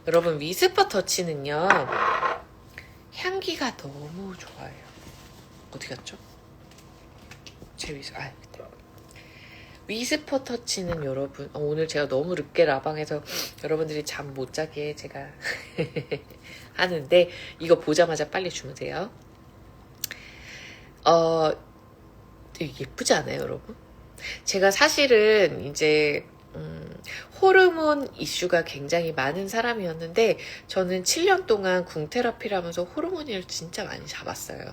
여러분, 위스퍼 터치는요 향기가 너무 좋아요. 어디 갔죠? 제 위스퍼 터치는 여러분, 오늘 제가 너무 늦게 라방해서 여러분들이 잠 못 자게 제가 하는데 이거 보자마자 빨리 주무세요. 되게 예쁘지 않아요, 여러분? 제가 사실은 이제 호르몬 이슈가 굉장히 많은 사람이었는데 저는 7년 동안 궁테라피를 하면서 호르몬을 진짜 많이 잡았어요.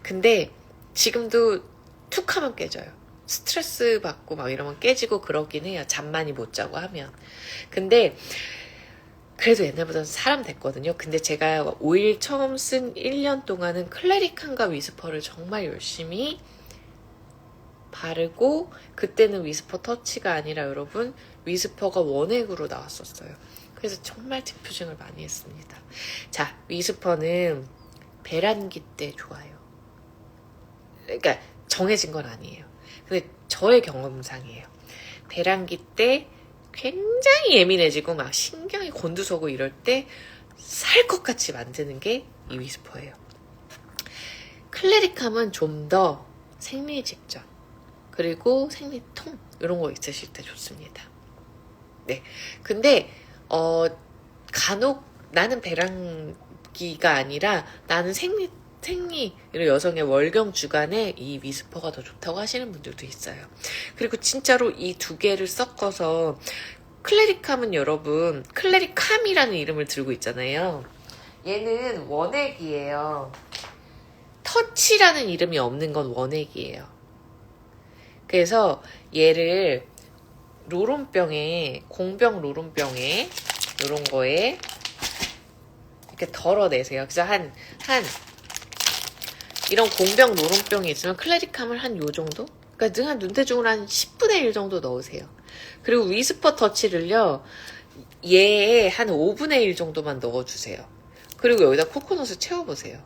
근데 지금도 툭 하면 깨져요. 스트레스 받고 막 이러면 깨지고 그러긴 해요. 잠 많이 못 자고 하면. 근데 그래도 옛날보다는 사람 됐거든요. 근데 제가 오일 처음 쓴 1년 동안은 클레리칸과 위스퍼를 정말 열심히 바르고, 그때는 위스퍼 터치가 아니라 여러분 위스퍼가 원액으로 나왔었어요. 그래서 정말 디퓨징을 많이 했습니다. 자, 위스퍼는 배란기 때 좋아요. 그러니까 정해진 건 아니에요. 근데 저의 경험상이에요. 배란기 때 굉장히 예민해지고 막 신경이 곤두서고 이럴 때 살 것 같이 만드는 게 이 위스퍼예요. 클레리캄은 좀 더 생리 직전 그리고 생리통 이런 거 있으실 때 좋습니다. 네, 근데 간혹 나는 배란기가 아니라 나는 생리 이런 여성의 월경 주간에 이 위스퍼가 더 좋다고 하시는 분들도 있어요. 그리고 진짜로 이 두 개를 섞어서 클레리캄은 여러분 클레리캄이라는 이름을 들고 있잖아요. 얘는 원액이에요. 터치라는 이름이 없는 건 원액이에요. 그래서 얘를 로론병에, 공병 로론병에 이런 거에 이렇게 덜어내세요. 그래서 이런 공병 노론병이 있으면 클레리캄을 한 요 정도? 그러니까 한 눈대중으로 한 10분의 1 정도 넣으세요. 그리고 위스퍼 터치를요, 얘에 한 5분의 1 정도만 넣어주세요. 그리고 여기다 코코넛을 채워보세요.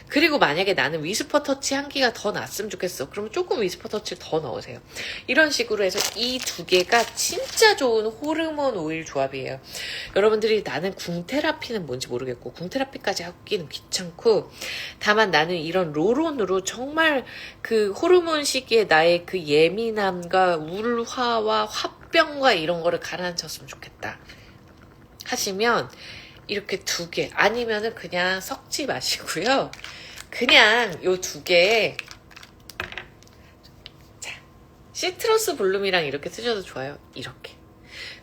그리고 만약에 나는 위스퍼 터치 향기가 더 났으면 좋겠어. 그러면 조금 위스퍼 터치를 더 넣으세요. 이런 식으로 해서 이 두 개가 진짜 좋은 호르몬 오일 조합이에요. 여러분들이 나는 궁테라피는 뭔지 모르겠고 궁테라피까지 하기는 귀찮고, 다만 나는 이런 로론으로 정말 그 호르몬 시기에 나의 그 예민함과 울화와 화병과 이런 거를 가라앉혔으면 좋겠다 하시면 이렇게 두 개, 아니면은 그냥 섞지 마시고요. 그냥 요 두 개에 자, 시트러스 블룸이랑 이렇게 쓰셔도 좋아요. 이렇게.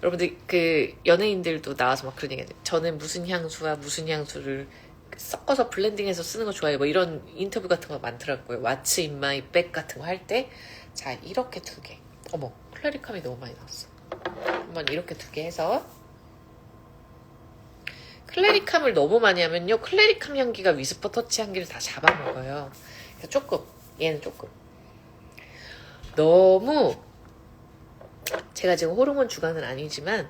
여러분들 그 연예인들도 나와서 막 그런 얘기해요. 저는 무슨 향수와 무슨 향수를 섞어서 블렌딩해서 쓰는 거 좋아해요. 뭐 이런 인터뷰 같은 거 많더라고요. What's in my bag 같은 거 할 때. 자, 이렇게 두 개. 어머, 클레리캄이 너무 많이 나왔어. 한번 이렇게 두 개 해서, 클레리캄을 너무 많이 하면요, 클레리캄 향기가 위스퍼 터치 향기를 다 잡아먹어요. 그러니까 조금, 얘는 조금. 너무, 제가 지금 호르몬 주간은 아니지만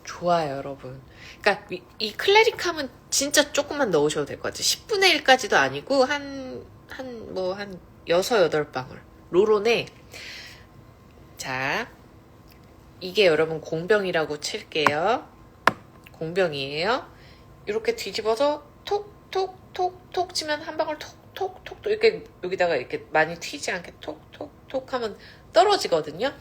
좋아요, 여러분. 그러니까 이 클레리캄은 진짜 조금만 넣으셔도 될 것 같아요. 10분의 1까지도 아니고 한 6, 8방울. 로론에, 자, 이게 여러분 공병이라고 칠게요. 공병이에요. 이렇게 뒤집어서 톡톡톡톡 치면 한 방울 톡톡톡 이렇게 여기다가 이렇게 많이 튀지 않게 톡톡톡 하면 떨어지거든요.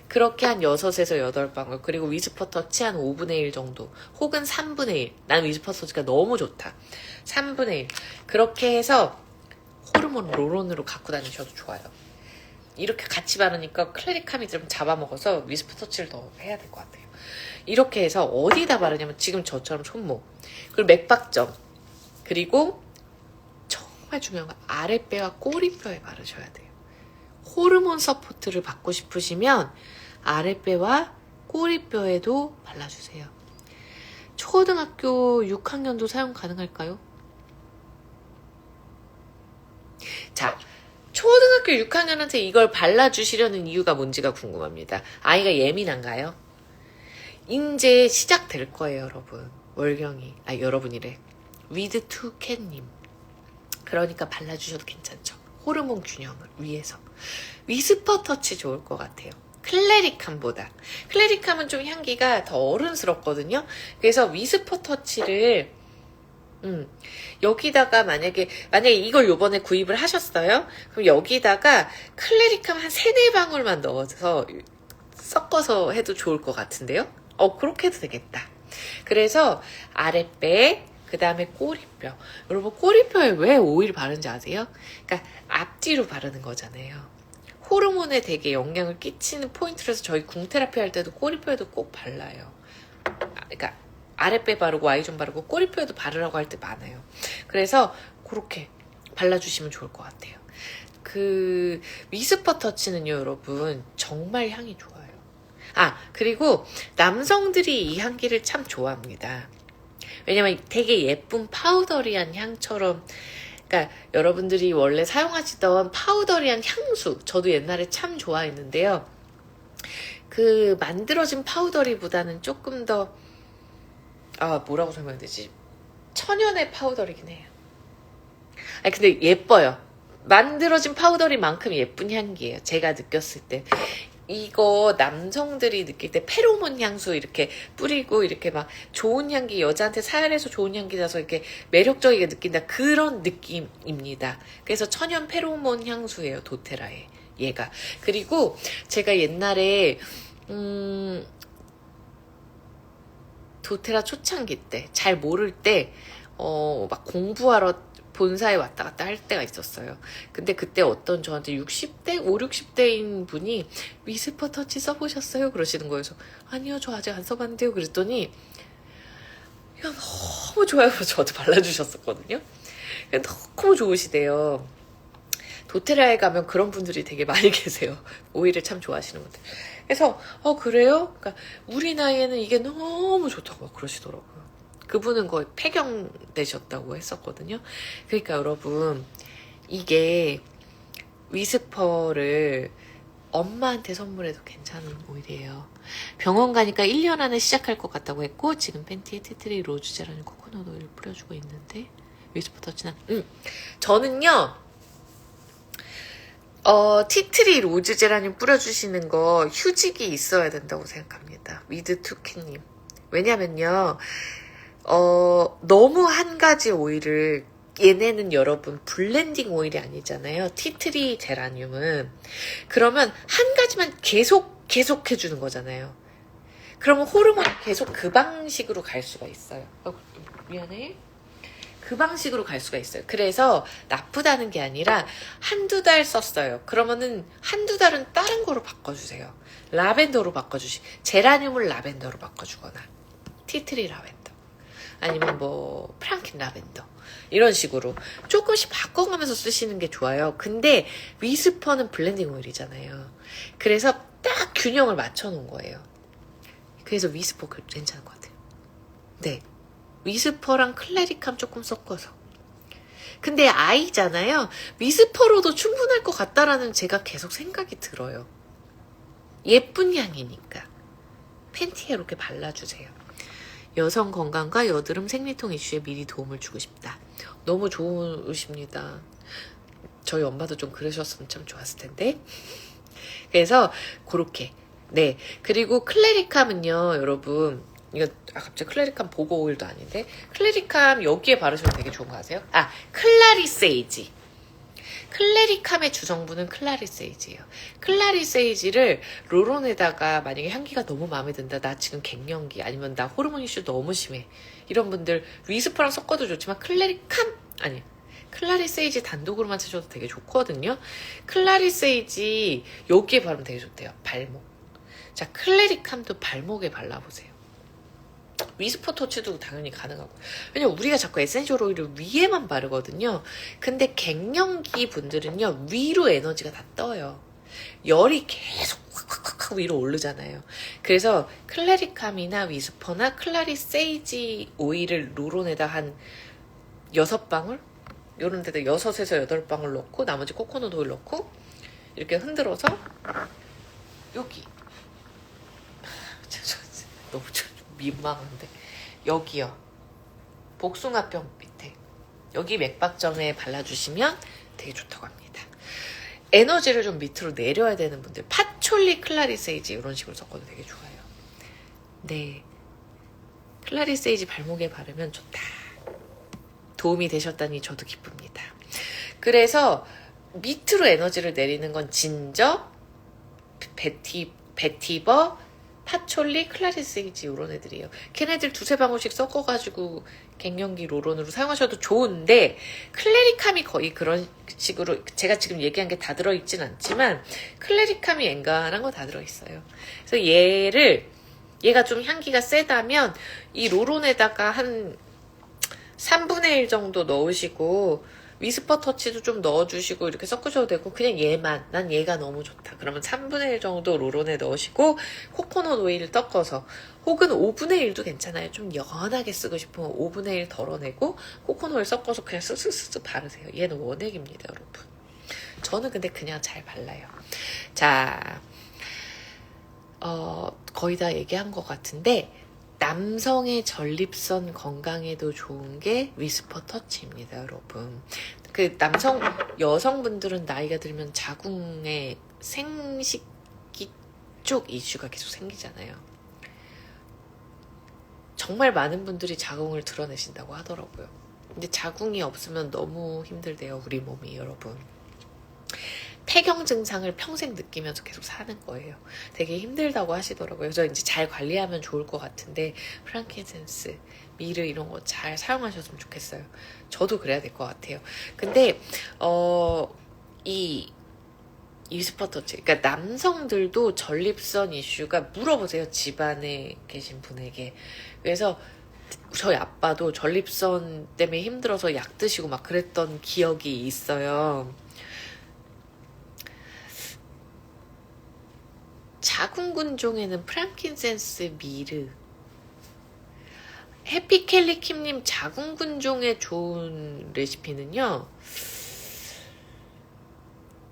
그렇게 한 6에서 8방울. 그리고 위스퍼 터치 한 5분의 1 정도. 혹은 3분의 1. 난 위스퍼 터치가 너무 좋다. 3분의 1. 그렇게 해서 호르몬 롤온으로 갖고 다니셔도 좋아요. 이렇게 같이 바르니까 클레리캄이 좀 잡아먹어서 위스퍼 터치를 더 해야 될 것 같아요. 이렇게 해서 어디다 바르냐면 지금 저처럼 손목. 그리고 맥박점. 그리고 정말 중요한 건 아랫배와 꼬리뼈에 바르셔야 돼요. 호르몬 서포트를 받고 싶으시면 아랫배와 꼬리뼈에도 발라주세요. 초등학교 6학년도 사용 가능할까요? 자, 초등학교 6학년한테 이걸 발라주시려는 이유가 뭔지가 궁금합니다. 아이가 예민한가요? 이제 시작될 거예요, 여러분. 월경이. 여러분이래. 위드 투 캣님. 그러니까 발라주셔도 괜찮죠. 호르몬 균형을 위해서. 위스퍼 터치 좋을 것 같아요. 클레리캄보다. 클레리캄은 좀 향기가 더 어른스럽거든요. 그래서 위스퍼 터치를 여기다가 만약에 이걸 요번에 구입을 하셨어요? 그럼 여기다가 클레리캄 한 3-4방울만 넣어서 섞어서 해도 좋을 것 같은데요? 그렇게 해도 되겠다. 그래서 아랫배, 그 다음에 꼬리뼈. 여러분, 꼬리뼈에 왜 오일 바르는지 아세요? 그러니까 앞뒤로 바르는 거잖아요. 호르몬에 되게 영향을 끼치는 포인트라서 저희 궁 테라피 할 때도 꼬리뼈에도 꼭 발라요. 그러니까 아랫배 바르고 Y존 바르고 꼬리뼈에도 바르라고 할 때 많아요. 그래서 그렇게 발라주시면 좋을 것 같아요. 그 위스퍼 터치는요, 여러분, 정말 향이 좋아요. 그리고 남성들이 이 향기를 참 좋아합니다. 왜냐면 되게 예쁜 파우더리한 향처럼, 그러니까 여러분들이 원래 사용하시던 파우더리한 향수, 저도 옛날에 참 좋아했는데요. 그 만들어진 파우더리보다는 조금 더 뭐라고 설명해야 되지? 천연의 파우더리긴 해요. 근데 예뻐요. 만들어진 파우더리만큼 예쁜 향기예요. 제가 느꼈을 때. 이거 남성들이 느낄 때 페로몬 향수 이렇게 뿌리고 이렇게 막 좋은 향기, 여자한테 사열해서 좋은 향기 나서 이렇게 매력적이게 느낀다, 그런 느낌입니다. 그래서 천연 페로몬 향수예요, 도테라의 얘가. 그리고 제가 옛날에 도테라 초창기 때 잘 모를 때 막 공부하러 본사에 왔다 갔다 할 때가 있었어요. 근데 그때 어떤 저한테 60대, 5, 60대인 분이 위스퍼 터치 써보셨어요? 그러시는 거예요. 그래서 아니요, 저 아직 안 써봤는데요. 그랬더니 이거 너무 좋아요. 저도 발라주셨었거든요. 너무 좋으시대요. 도테라에 가면 그런 분들이 되게 많이 계세요. 오일을 참 좋아하시는 분들. 그래서 그래요? 그러니까 우리 나이에는 이게 너무 좋다고 그러시더라고요. 그분은 거의 폐경되셨다고 했었거든요. 그러니까 여러분, 이게 위스퍼를 엄마한테 선물해도 괜찮은 오일이에요. 병원 가니까 1년 안에 시작할 것 같다고 했고, 지금 팬티에 티트리 로즈 제라늄 코코넛 오일 뿌려주고 있는데, 위스퍼 터치는 저는요, 티트리 로즈 제라늄 뿌려주시는 거 휴직이 있어야 된다고 생각합니다. 위드 투캣님. 왜냐면요, 너무 한 가지 오일을, 얘네는 여러분 블렌딩 오일이 아니잖아요. 티트리 제라늄은. 그러면 한 가지만 계속 해주는 거잖아요. 그러면 호르몬이 계속 그 방식으로 갈 수가 있어요. 미안해. 그 방식으로 갈 수가 있어요. 그래서 나쁘다는 게 아니라 한두 달 썼어요. 그러면은 한두 달은 다른 거로 바꿔주세요. 라벤더로 제라늄을 라벤더로 바꿔주거나, 티트리 라벤더, 아니면 뭐 프랑킨 라벤더, 이런 식으로 조금씩 바꿔가면서 쓰시는 게 좋아요. 근데 위스퍼는 블렌딩 오일이잖아요. 그래서 딱 균형을 맞춰 놓은 거예요. 그래서 위스퍼 괜찮은 것 같아요. 네, 위스퍼랑 클레리캄 조금 섞어서. 근데 아이잖아요. 위스퍼로도 충분할 것 같다라는 제가 계속 생각이 들어요. 예쁜 향이니까. 팬티에 이렇게 발라주세요. 여성 건강과 여드름 생리통 이슈에 미리 도움을 주고 싶다. 너무 좋으십니다. 저희 엄마도 좀 그러셨으면 참 좋았을 텐데. 그래서 그렇게. 네. 그리고 클레리캄은요, 여러분, 이거 갑자기 클레리캄 보고 오일도 아닌데, 클레리캄 여기에 바르시면 되게 좋은 거 아세요? 클라리세이지. 클레리캄의 주성분은 클라리세이지예요. 클라리세이지를 롤온에다가 만약에 향기가 너무 마음에 든다. 나 지금 갱년기 아니면 나 호르몬 이슈 너무 심해. 이런 분들 위스퍼랑 섞어도 좋지만 클라리세이지 단독으로만 쓰셔도 되게 좋거든요. 클라리세이지 여기에 바르면 되게 좋대요. 발목. 자, 클레리캄도 발목에 발라보세요. 위스퍼 터치도 당연히 가능하고. 왜냐면 우리가 자꾸 에센셜 오일을 위에만 바르거든요. 근데 갱년기 분들은요, 위로 에너지가 다 떠요. 열이 계속 확 위로 오르잖아요. 그래서 클레리캄이나 위스퍼나 클라리세이지 오일을 롤온에다 한 6방울? 요런 데다 6에서 8방울 넣고 나머지 코코넛 오일 넣고 이렇게 흔들어서 여기 너무 민망한데 여기요. 복숭아뼈 밑에 여기 맥박점에 발라주시면 되게 좋다고 합니다. 에너지를 좀 밑으로 내려야 되는 분들 파촐리 클라리세이지 이런 식으로 섞어도 되게 좋아요. 네, 클라리세이지 발목에 바르면 좋다. 도움이 되셨다니 저도 기쁩니다. 그래서 밑으로 에너지를 내리는 건 진저, 베티버, 파촐리, 클라리세이지 이런 애들이에요. 걔네들 2-3방울씩 섞어가지고 갱년기 롤온으로 사용하셔도 좋은데 클레리캄이 거의 그런 식으로 제가 지금 얘기한 게 다 들어있진 않지만 클레리캄이 엔간한 거 다 들어있어요. 그래서 얘가 좀 향기가 세다면 이 롤온에다가 한 3분의 1 정도 넣으시고 위스퍼 터치도 좀 넣어주시고 이렇게 섞으셔도 되고 그냥 얘만 난 얘가 너무 좋다 그러면 3분의 1 정도 롤온에 넣으시고 코코넛 오일을 섞어서 혹은 5분의 1도 괜찮아요. 좀 연하게 쓰고 싶으면 5분의 1 덜어내고 코코넛 오일 섞어서 그냥 쓱쓱쓱 바르세요. 얘는 원액입니다 여러분. 저는 근데 그냥 잘 발라요. 자, 거의 다 얘기한 것 같은데 남성의 전립선 건강에도 좋은 게 위스퍼 터치입니다, 여러분. 그 여성분들은 나이가 들면 자궁에 생식기 쪽 이슈가 계속 생기잖아요. 정말 많은 분들이 자궁을 드러내신다고 하더라고요. 근데 자궁이 없으면 너무 힘들대요, 우리 몸이, 여러분. 폐경 증상을 평생 느끼면서 계속 사는 거예요. 되게 힘들다고 하시더라고요. 그래서 이제 잘 관리하면 좋을 것 같은데 프랑킨센스, 미르 이런 거 잘 사용하셨으면 좋겠어요. 저도 그래야 될 것 같아요. 근데 이 위스퍼 터치, 그러니까 남성들도 전립선 이슈가 물어보세요. 집안에 계신 분에게. 그래서 저희 아빠도 전립선 때문에 힘들어서 약 드시고 막 그랬던 기억이 있어요. 자궁근종에는 프랑킨센스, 미르, 해피켈리킴님 자궁근종에 좋은 레시피는요.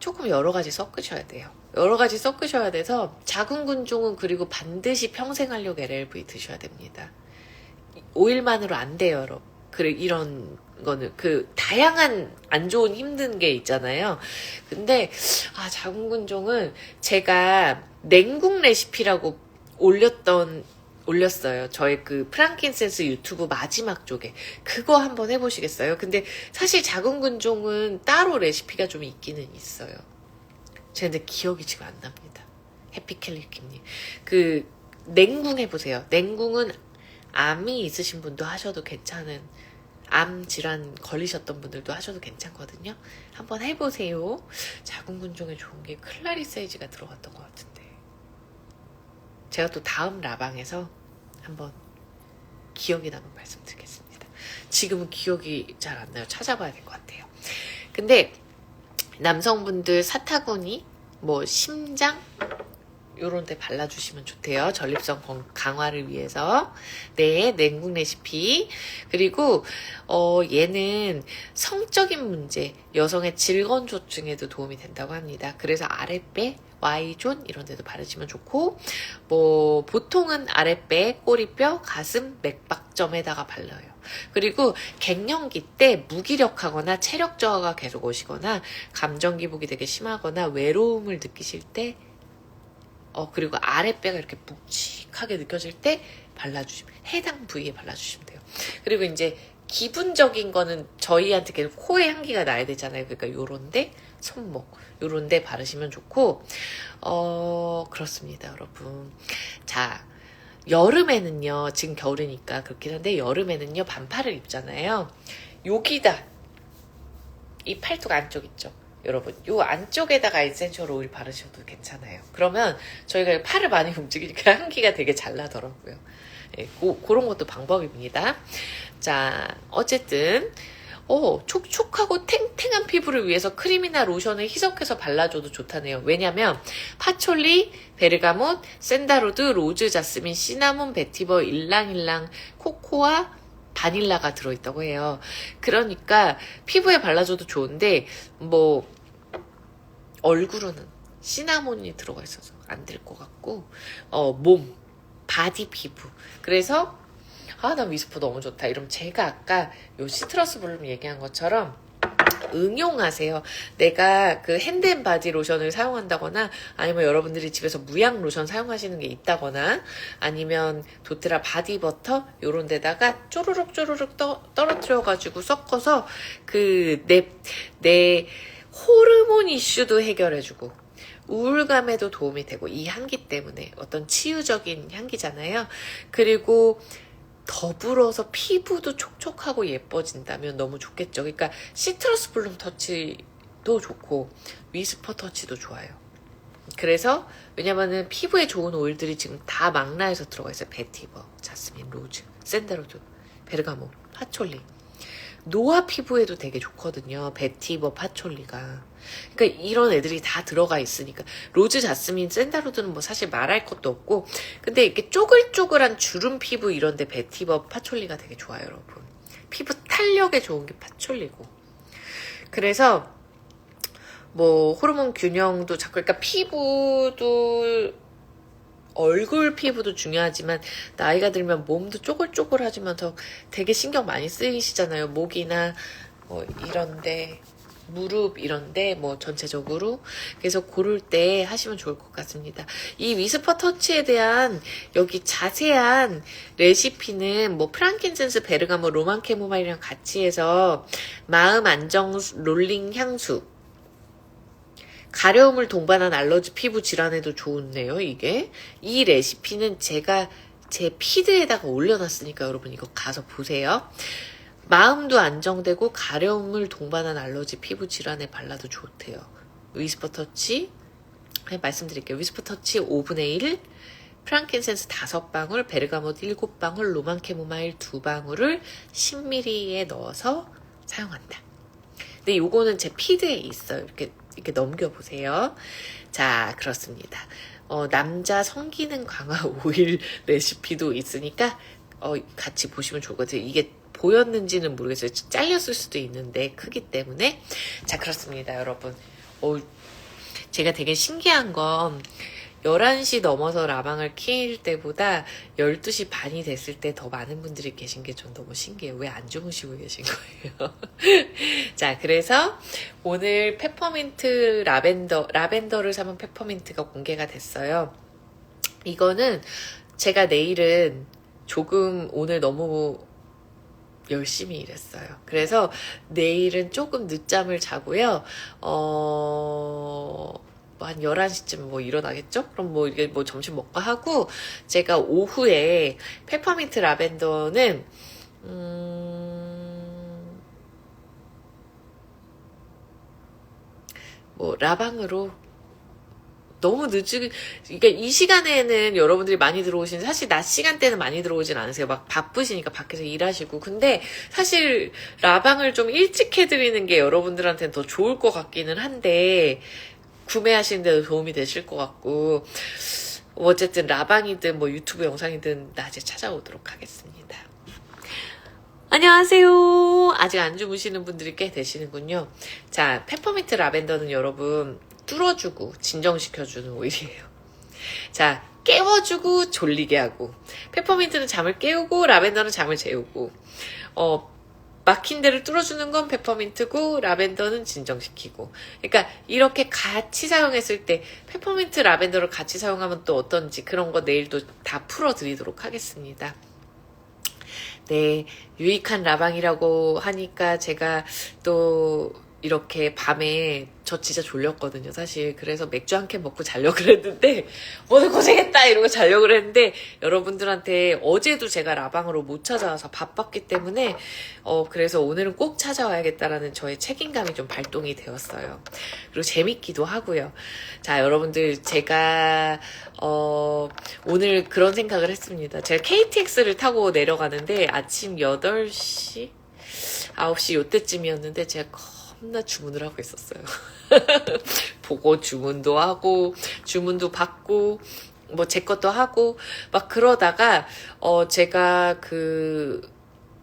조금 여러 가지 섞으셔야 돼요. 여러 가지 섞으셔야 돼서 자궁근종은 그리고 반드시 평생활력 LLV 드셔야 됩니다. 오일만으로 안 돼요, 여러분. 이런 거는 다양한 안 좋은 힘든 게 있잖아요. 근데 자궁근종은 제가 냉국 레시피라고 올렸어요. 저의 그 프랑킨센스 유튜브 마지막 쪽에 그거 한번 해보시겠어요? 근데 사실 자궁근종은 따로 레시피가 좀 있기는 있어요. 제가 근데 기억이 지금 안 납니다. 해피켈리킴님 그 냉궁 해보세요. 냉궁은 암이 있으신 분도 하셔도 괜찮은, 암 질환 걸리셨던 분들도 하셔도 괜찮거든요. 한번 해보세요. 자궁근종에 좋은 게 클라리세이지가 들어갔던 것 같은데 제가 또 다음 라방에서 한번 기억이 나면 말씀드리겠습니다. 지금은 기억이 잘 안 나요. 찾아봐야 될 것 같아요. 근데 남성분들 사타구니, 심장 요런 데 발라주시면 좋대요. 전립선 강화를 위해서. 네, 냉국 레시피. 그리고 얘는 성적인 문제, 여성의 질건조증에도 도움이 된다고 합니다. 그래서 아랫배, Y존 이런 데도 바르시면 좋고, 보통은 아랫배, 꼬리뼈, 가슴, 맥박점에다가 발라요. 그리고 갱년기 때 무기력하거나 체력 저하가 계속 오시거나 감정 기복이 되게 심하거나 외로움을 느끼실 때 그리고 아랫배가 이렇게 묵직하게 느껴질 때 발라주시면, 해당 부위에 발라주시면 돼요. 그리고 이제 기분적인 거는 저희한테 계속 코에 향기가 나야 되잖아요. 그러니까 요런데 손목 요런 데 바르시면 좋고 그렇습니다 여러분. 자, 여름에는요, 지금 겨울이니까 그렇긴 한데 여름에는요 반팔을 입잖아요. 여기다 이 팔뚝 안쪽 있죠 여러분, 요 안쪽에다가 에센셜 오일 바르셔도 괜찮아요. 그러면 저희가 팔을 많이 움직이니까 향기가 되게 잘 나더라고요. 예, 그런 것도 방법입니다. 자, 어쨌든 촉촉하고 탱탱한 피부를 위해서 크림이나 로션을 희석해서 발라줘도 좋다네요. 왜냐면 파촐리, 베르가못, 샌다로드, 로즈, 자스민, 시나몬, 베티버, 일랑일랑, 코코아, 바닐라가 들어있다고 해요. 그러니까 피부에 발라줘도 좋은데 뭐 얼굴은 시나몬이 들어가 있어서 안 될 것 같고 몸, 바디 피부. 그래서 나 위스퍼 너무 좋다 이러면 제가 아까 요 시트러스 블룸 얘기한 것처럼 응용하세요. 내가 그 핸드앤바디 로션을 사용한다거나 아니면 여러분들이 집에서 무향 로션 사용하시는 게 있다거나 아니면 도테라 바디버터 요런 데다가 쪼르륵 떨어뜨려 가지고 섞어서 그 내 호르몬 이슈도 해결해주고 우울감에도 도움이 되고, 이 향기 때문에 어떤 치유적인 향기잖아요. 그리고 더불어서 피부도 촉촉하고 예뻐진다면 너무 좋겠죠. 그러니까 시트러스 블룸 터치도 좋고 위스퍼 터치도 좋아요. 그래서 왜냐면은 피부에 좋은 오일들이 지금 다 망라에서 들어가 있어요. 베티버, 자스민, 로즈, 샌다로드, 베르가못, 파촐리. 노화 피부에도 되게 좋거든요. 베티버, 파촐리가. 그러니까 이런 애들이 다 들어가 있으니까. 로즈, 자스민, 샌다로드는 뭐 사실 말할 것도 없고, 근데 이렇게 쪼글쪼글한 주름 피부 이런데 베티버, 파촐리가 되게 좋아요, 여러분. 피부 탄력에 좋은 게 파촐리고. 그래서 뭐 호르몬 균형도 자꾸, 그러니까 피부도 얼굴 피부도 중요하지만 나이가 들면 몸도 쪼글쪼글하지만 되게 신경 많이 쓰이시잖아요. 목이나 뭐 이런데, 무릎 이런데 뭐 전체적으로. 그래서 고를 때 하시면 좋을 것 같습니다. 이 위스퍼 터치에 대한 여기 자세한 레시피는 뭐 프랑킨센스, 베르가모, 로만 캐모마일이랑 같이 해서 마음 안정 롤링 향수, 가려움을 동반한 알러지 피부 질환에도 좋네요, 이게. 이 레시피는 제가 제 피드에다가 올려놨으니까 여러분 이거 가서 보세요. 마음도 안정되고 가려움을 동반한 알러지 피부 질환에 발라도 좋대요. 위스퍼 터치, 말씀드릴게요. 위스퍼 터치 5분의 1, 프랑킨센스 5방울, 베르가못 7방울, 로만 캐모마일 2방울을 10ml에 넣어서 사용한다. 근데 요거는 제 피드에 있어요. 이렇게 넘겨보세요. 자, 그렇습니다. 남자 성기능 강화 오일 레시피도 있으니까 같이 보시면 좋거든요. 이게 보였는지는 모르겠어요. 잘렸을 수도 있는데 크기 때문에. 자, 그렇습니다, 여러분. 제가 되게 신기한 건 11시 넘어서 라방을 킬 때보다 12시 반이 됐을 때 더 많은 분들이 계신 게 전 너무 신기해요. 왜 안 주무시고 계신 거예요? 자, 그래서 오늘 페퍼민트 라벤더를 사면 페퍼민트가 공개가 됐어요. 이거는 제가 내일은 조금 오늘 너무 열심히 일했어요. 그래서 내일은 조금 늦잠을 자고요. 한 11시쯤 뭐 일어나겠죠? 그럼 뭐 이게 뭐 점심 먹고 하고, 제가 오후에 페퍼민트 라벤더는 뭐 라방으로 너무 그러니까 이 시간에는 여러분들이 많이 들어오시는, 사실 낮 시간대는 많이 들어오진 않으세요. 막 바쁘시니까 밖에서 일하시고. 근데 사실 라방을 좀 일찍 해드리는 게 여러분들한테는 더 좋을 것 같기는 한데, 구매하시는 데도 도움이 되실 것 같고, 어쨌든 라방이든 뭐 유튜브 영상이든 낮에 찾아오도록 하겠습니다. 안녕하세요. 아직 안 주무시는 분들이 꽤 되시는군요. 자, 페퍼민트 라벤더는 여러분 뚫어주고 진정시켜주는 오일이에요. 자, 깨워주고 졸리게 하고, 페퍼민트는 잠을 깨우고 라벤더는 잠을 재우고, 막힌 데를 뚫어주는 건 페퍼민트고 라벤더는 진정시키고. 그러니까 이렇게 같이 사용했을 때 페퍼민트 라벤더를 같이 사용하면 또 어떤지 그런 거 내일도 다 풀어드리도록 하겠습니다. 네, 유익한 라방이라고 하니까 제가 또 이렇게 밤에 저 진짜 졸렸거든요, 사실. 그래서 맥주 한 캔 먹고 자려고 그랬는데, 오늘 고생했다! 이러고 자려고 그랬는데, 여러분들한테 어제도 제가 라방으로 못 찾아와서 바빴기 때문에, 그래서 오늘은 꼭 찾아와야겠다라는 저의 책임감이 좀 발동이 되었어요. 그리고 재밌기도 하고요. 자, 여러분들, 제가, 오늘 그런 생각을 했습니다. 제가 KTX를 타고 내려가는데, 아침 8시? 9시 요때쯤이었는데, 제가 겁나 주문을 하고 있었어요. 보고 주문도 하고 주문도 받고 뭐 제 것도 하고 막 그러다가 제가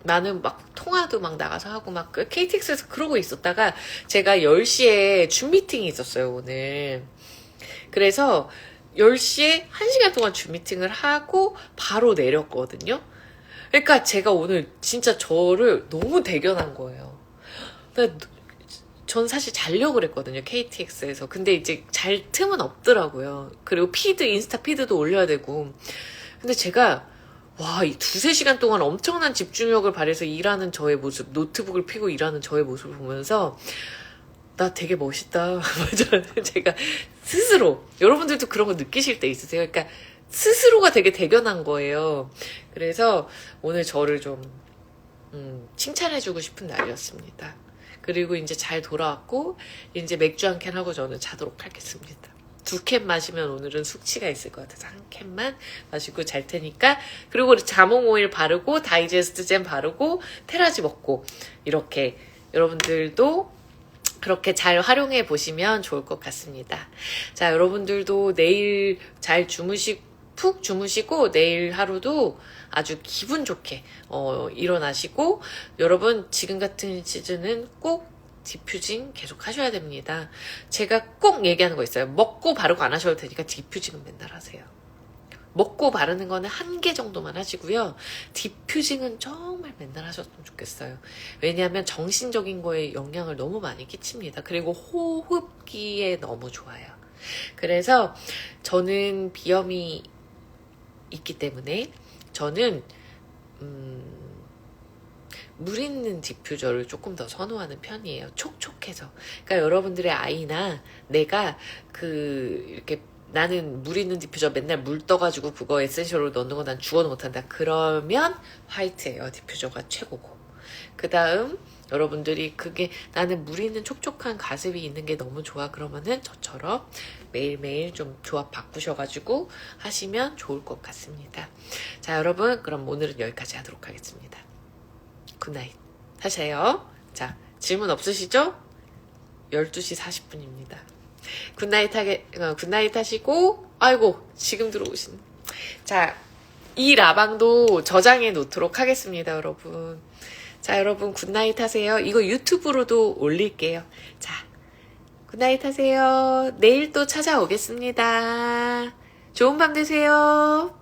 나는 막 통화도 막 나가서 하고 막 KTX에서 그러고 있었다가 제가 10시에 줌 미팅이 있었어요, 오늘. 그래서 10시에 1시간 동안 줌 미팅을 하고 바로 내렸거든요. 그러니까 제가 오늘 진짜 저를 너무 대견한 거예요. 전 사실 자려고 그랬거든요, KTX에서. 근데 이제 잘 틈은 없더라고요. 그리고 인스타 피드도 올려야 되고. 근데 제가, 와, 이 2-3시간 동안 엄청난 집중력을 발휘해서 일하는 저의 모습, 노트북을 펴고 일하는 저의 모습을 보면서, 나 되게 멋있다. 제가 스스로, 여러분들도 그런 거 느끼실 때 있으세요? 그러니까 스스로가 되게 대견한 거예요. 그래서 오늘 저를 좀, 칭찬해주고 싶은 날이었습니다. 그리고 이제 잘 돌아왔고 이제 맥주 한 캔 하고 저는 자도록 하겠습니다. 2캔 마시면 오늘은 숙취가 있을 것 같아서 1캔만 마시고 잘 테니까. 그리고 자몽 오일 바르고 다이제스트 잼 바르고 테라지 먹고 이렇게 여러분들도 그렇게 잘 활용해 보시면 좋을 것 같습니다. 자, 여러분들도 내일 잘 푹 주무시고 내일 하루도 아주 기분 좋게 일어나시고, 여러분 지금 같은 시즌은 꼭 디퓨징 계속 하셔야 됩니다. 제가 꼭 얘기하는 거 있어요. 먹고 바르고 안 하셔도 되니까 디퓨징은 맨날 하세요. 먹고 바르는 거는 1개 정도만 하시고요. 디퓨징은 정말 맨날 하셨으면 좋겠어요. 왜냐하면 정신적인 거에 영향을 너무 많이 끼칩니다. 그리고 호흡기에 너무 좋아요. 그래서 저는 비염이 있기 때문에 저는 물 있는 디퓨저를 조금 더 선호하는 편이에요. 촉촉해서. 그러니까 여러분들의 아이나 내가 이렇게 나는 물 있는 디퓨저 맨날 물 떠가지고 그거 에센셜로 넣는 거 난 죽어도 못한다. 그러면 화이트에어 디퓨저가 최고고. 그 다음 여러분들이 나는 물 있는 촉촉한 가습이 있는 게 너무 좋아. 그러면은 저처럼 매일매일 좀 조합 바꾸셔가지고 하시면 좋을 것 같습니다. 자, 여러분, 그럼 오늘은 여기까지 하도록 하겠습니다. 굿나잇 하세요. 자, 질문 없으시죠? 12시 40분입니다. 굿나잇 하시고, 아이고, 지금 들어오신. 자, 이 라방도 저장해 놓도록 하겠습니다, 여러분. 자, 여러분 굿나잇 하세요. 이거 유튜브로도 올릴게요. 자, 굿나잇 하세요. 내일 또 찾아오겠습니다. 좋은 밤 되세요.